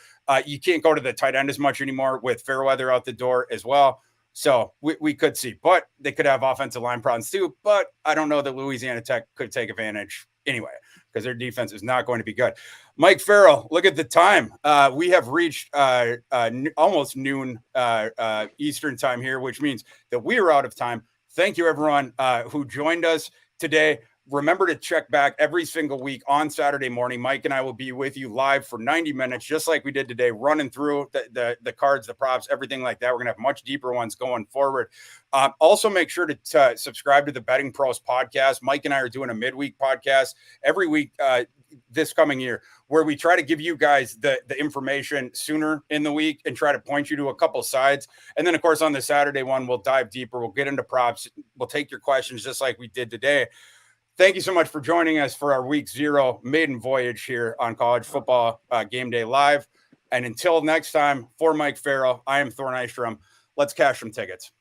You can't go to the tight end as much anymore with Fairweather out the door as well. So we could see, but they could have offensive line problems too. But I don't know that Louisiana Tech could take advantage anyway, because their defense is not going to be good. Mike Farrell, look at the time. We have reached almost noon Eastern time here, which means that we are out of time. Thank you, everyone who joined us today. Remember to check back every single week on Saturday morning. Mike and I will be with you live for 90 minutes, just like we did today, running through the cards, the props, everything like that. We're going to have much deeper ones going forward. Also, make sure to subscribe to the Betting Pros podcast. Mike and I are doing a midweek podcast every week this coming year, where we try to give you guys the information sooner in the week and try to point you to a couple sides. And then, of course, on the Saturday one, we'll dive deeper. We'll get into props. We'll take your questions just like we did today. Thank you so much for joining us for our week 0 maiden voyage here on College Football Game Day Live. And until next time, for Mike Farrell, I am Thor Nystrom. Let's cash some tickets.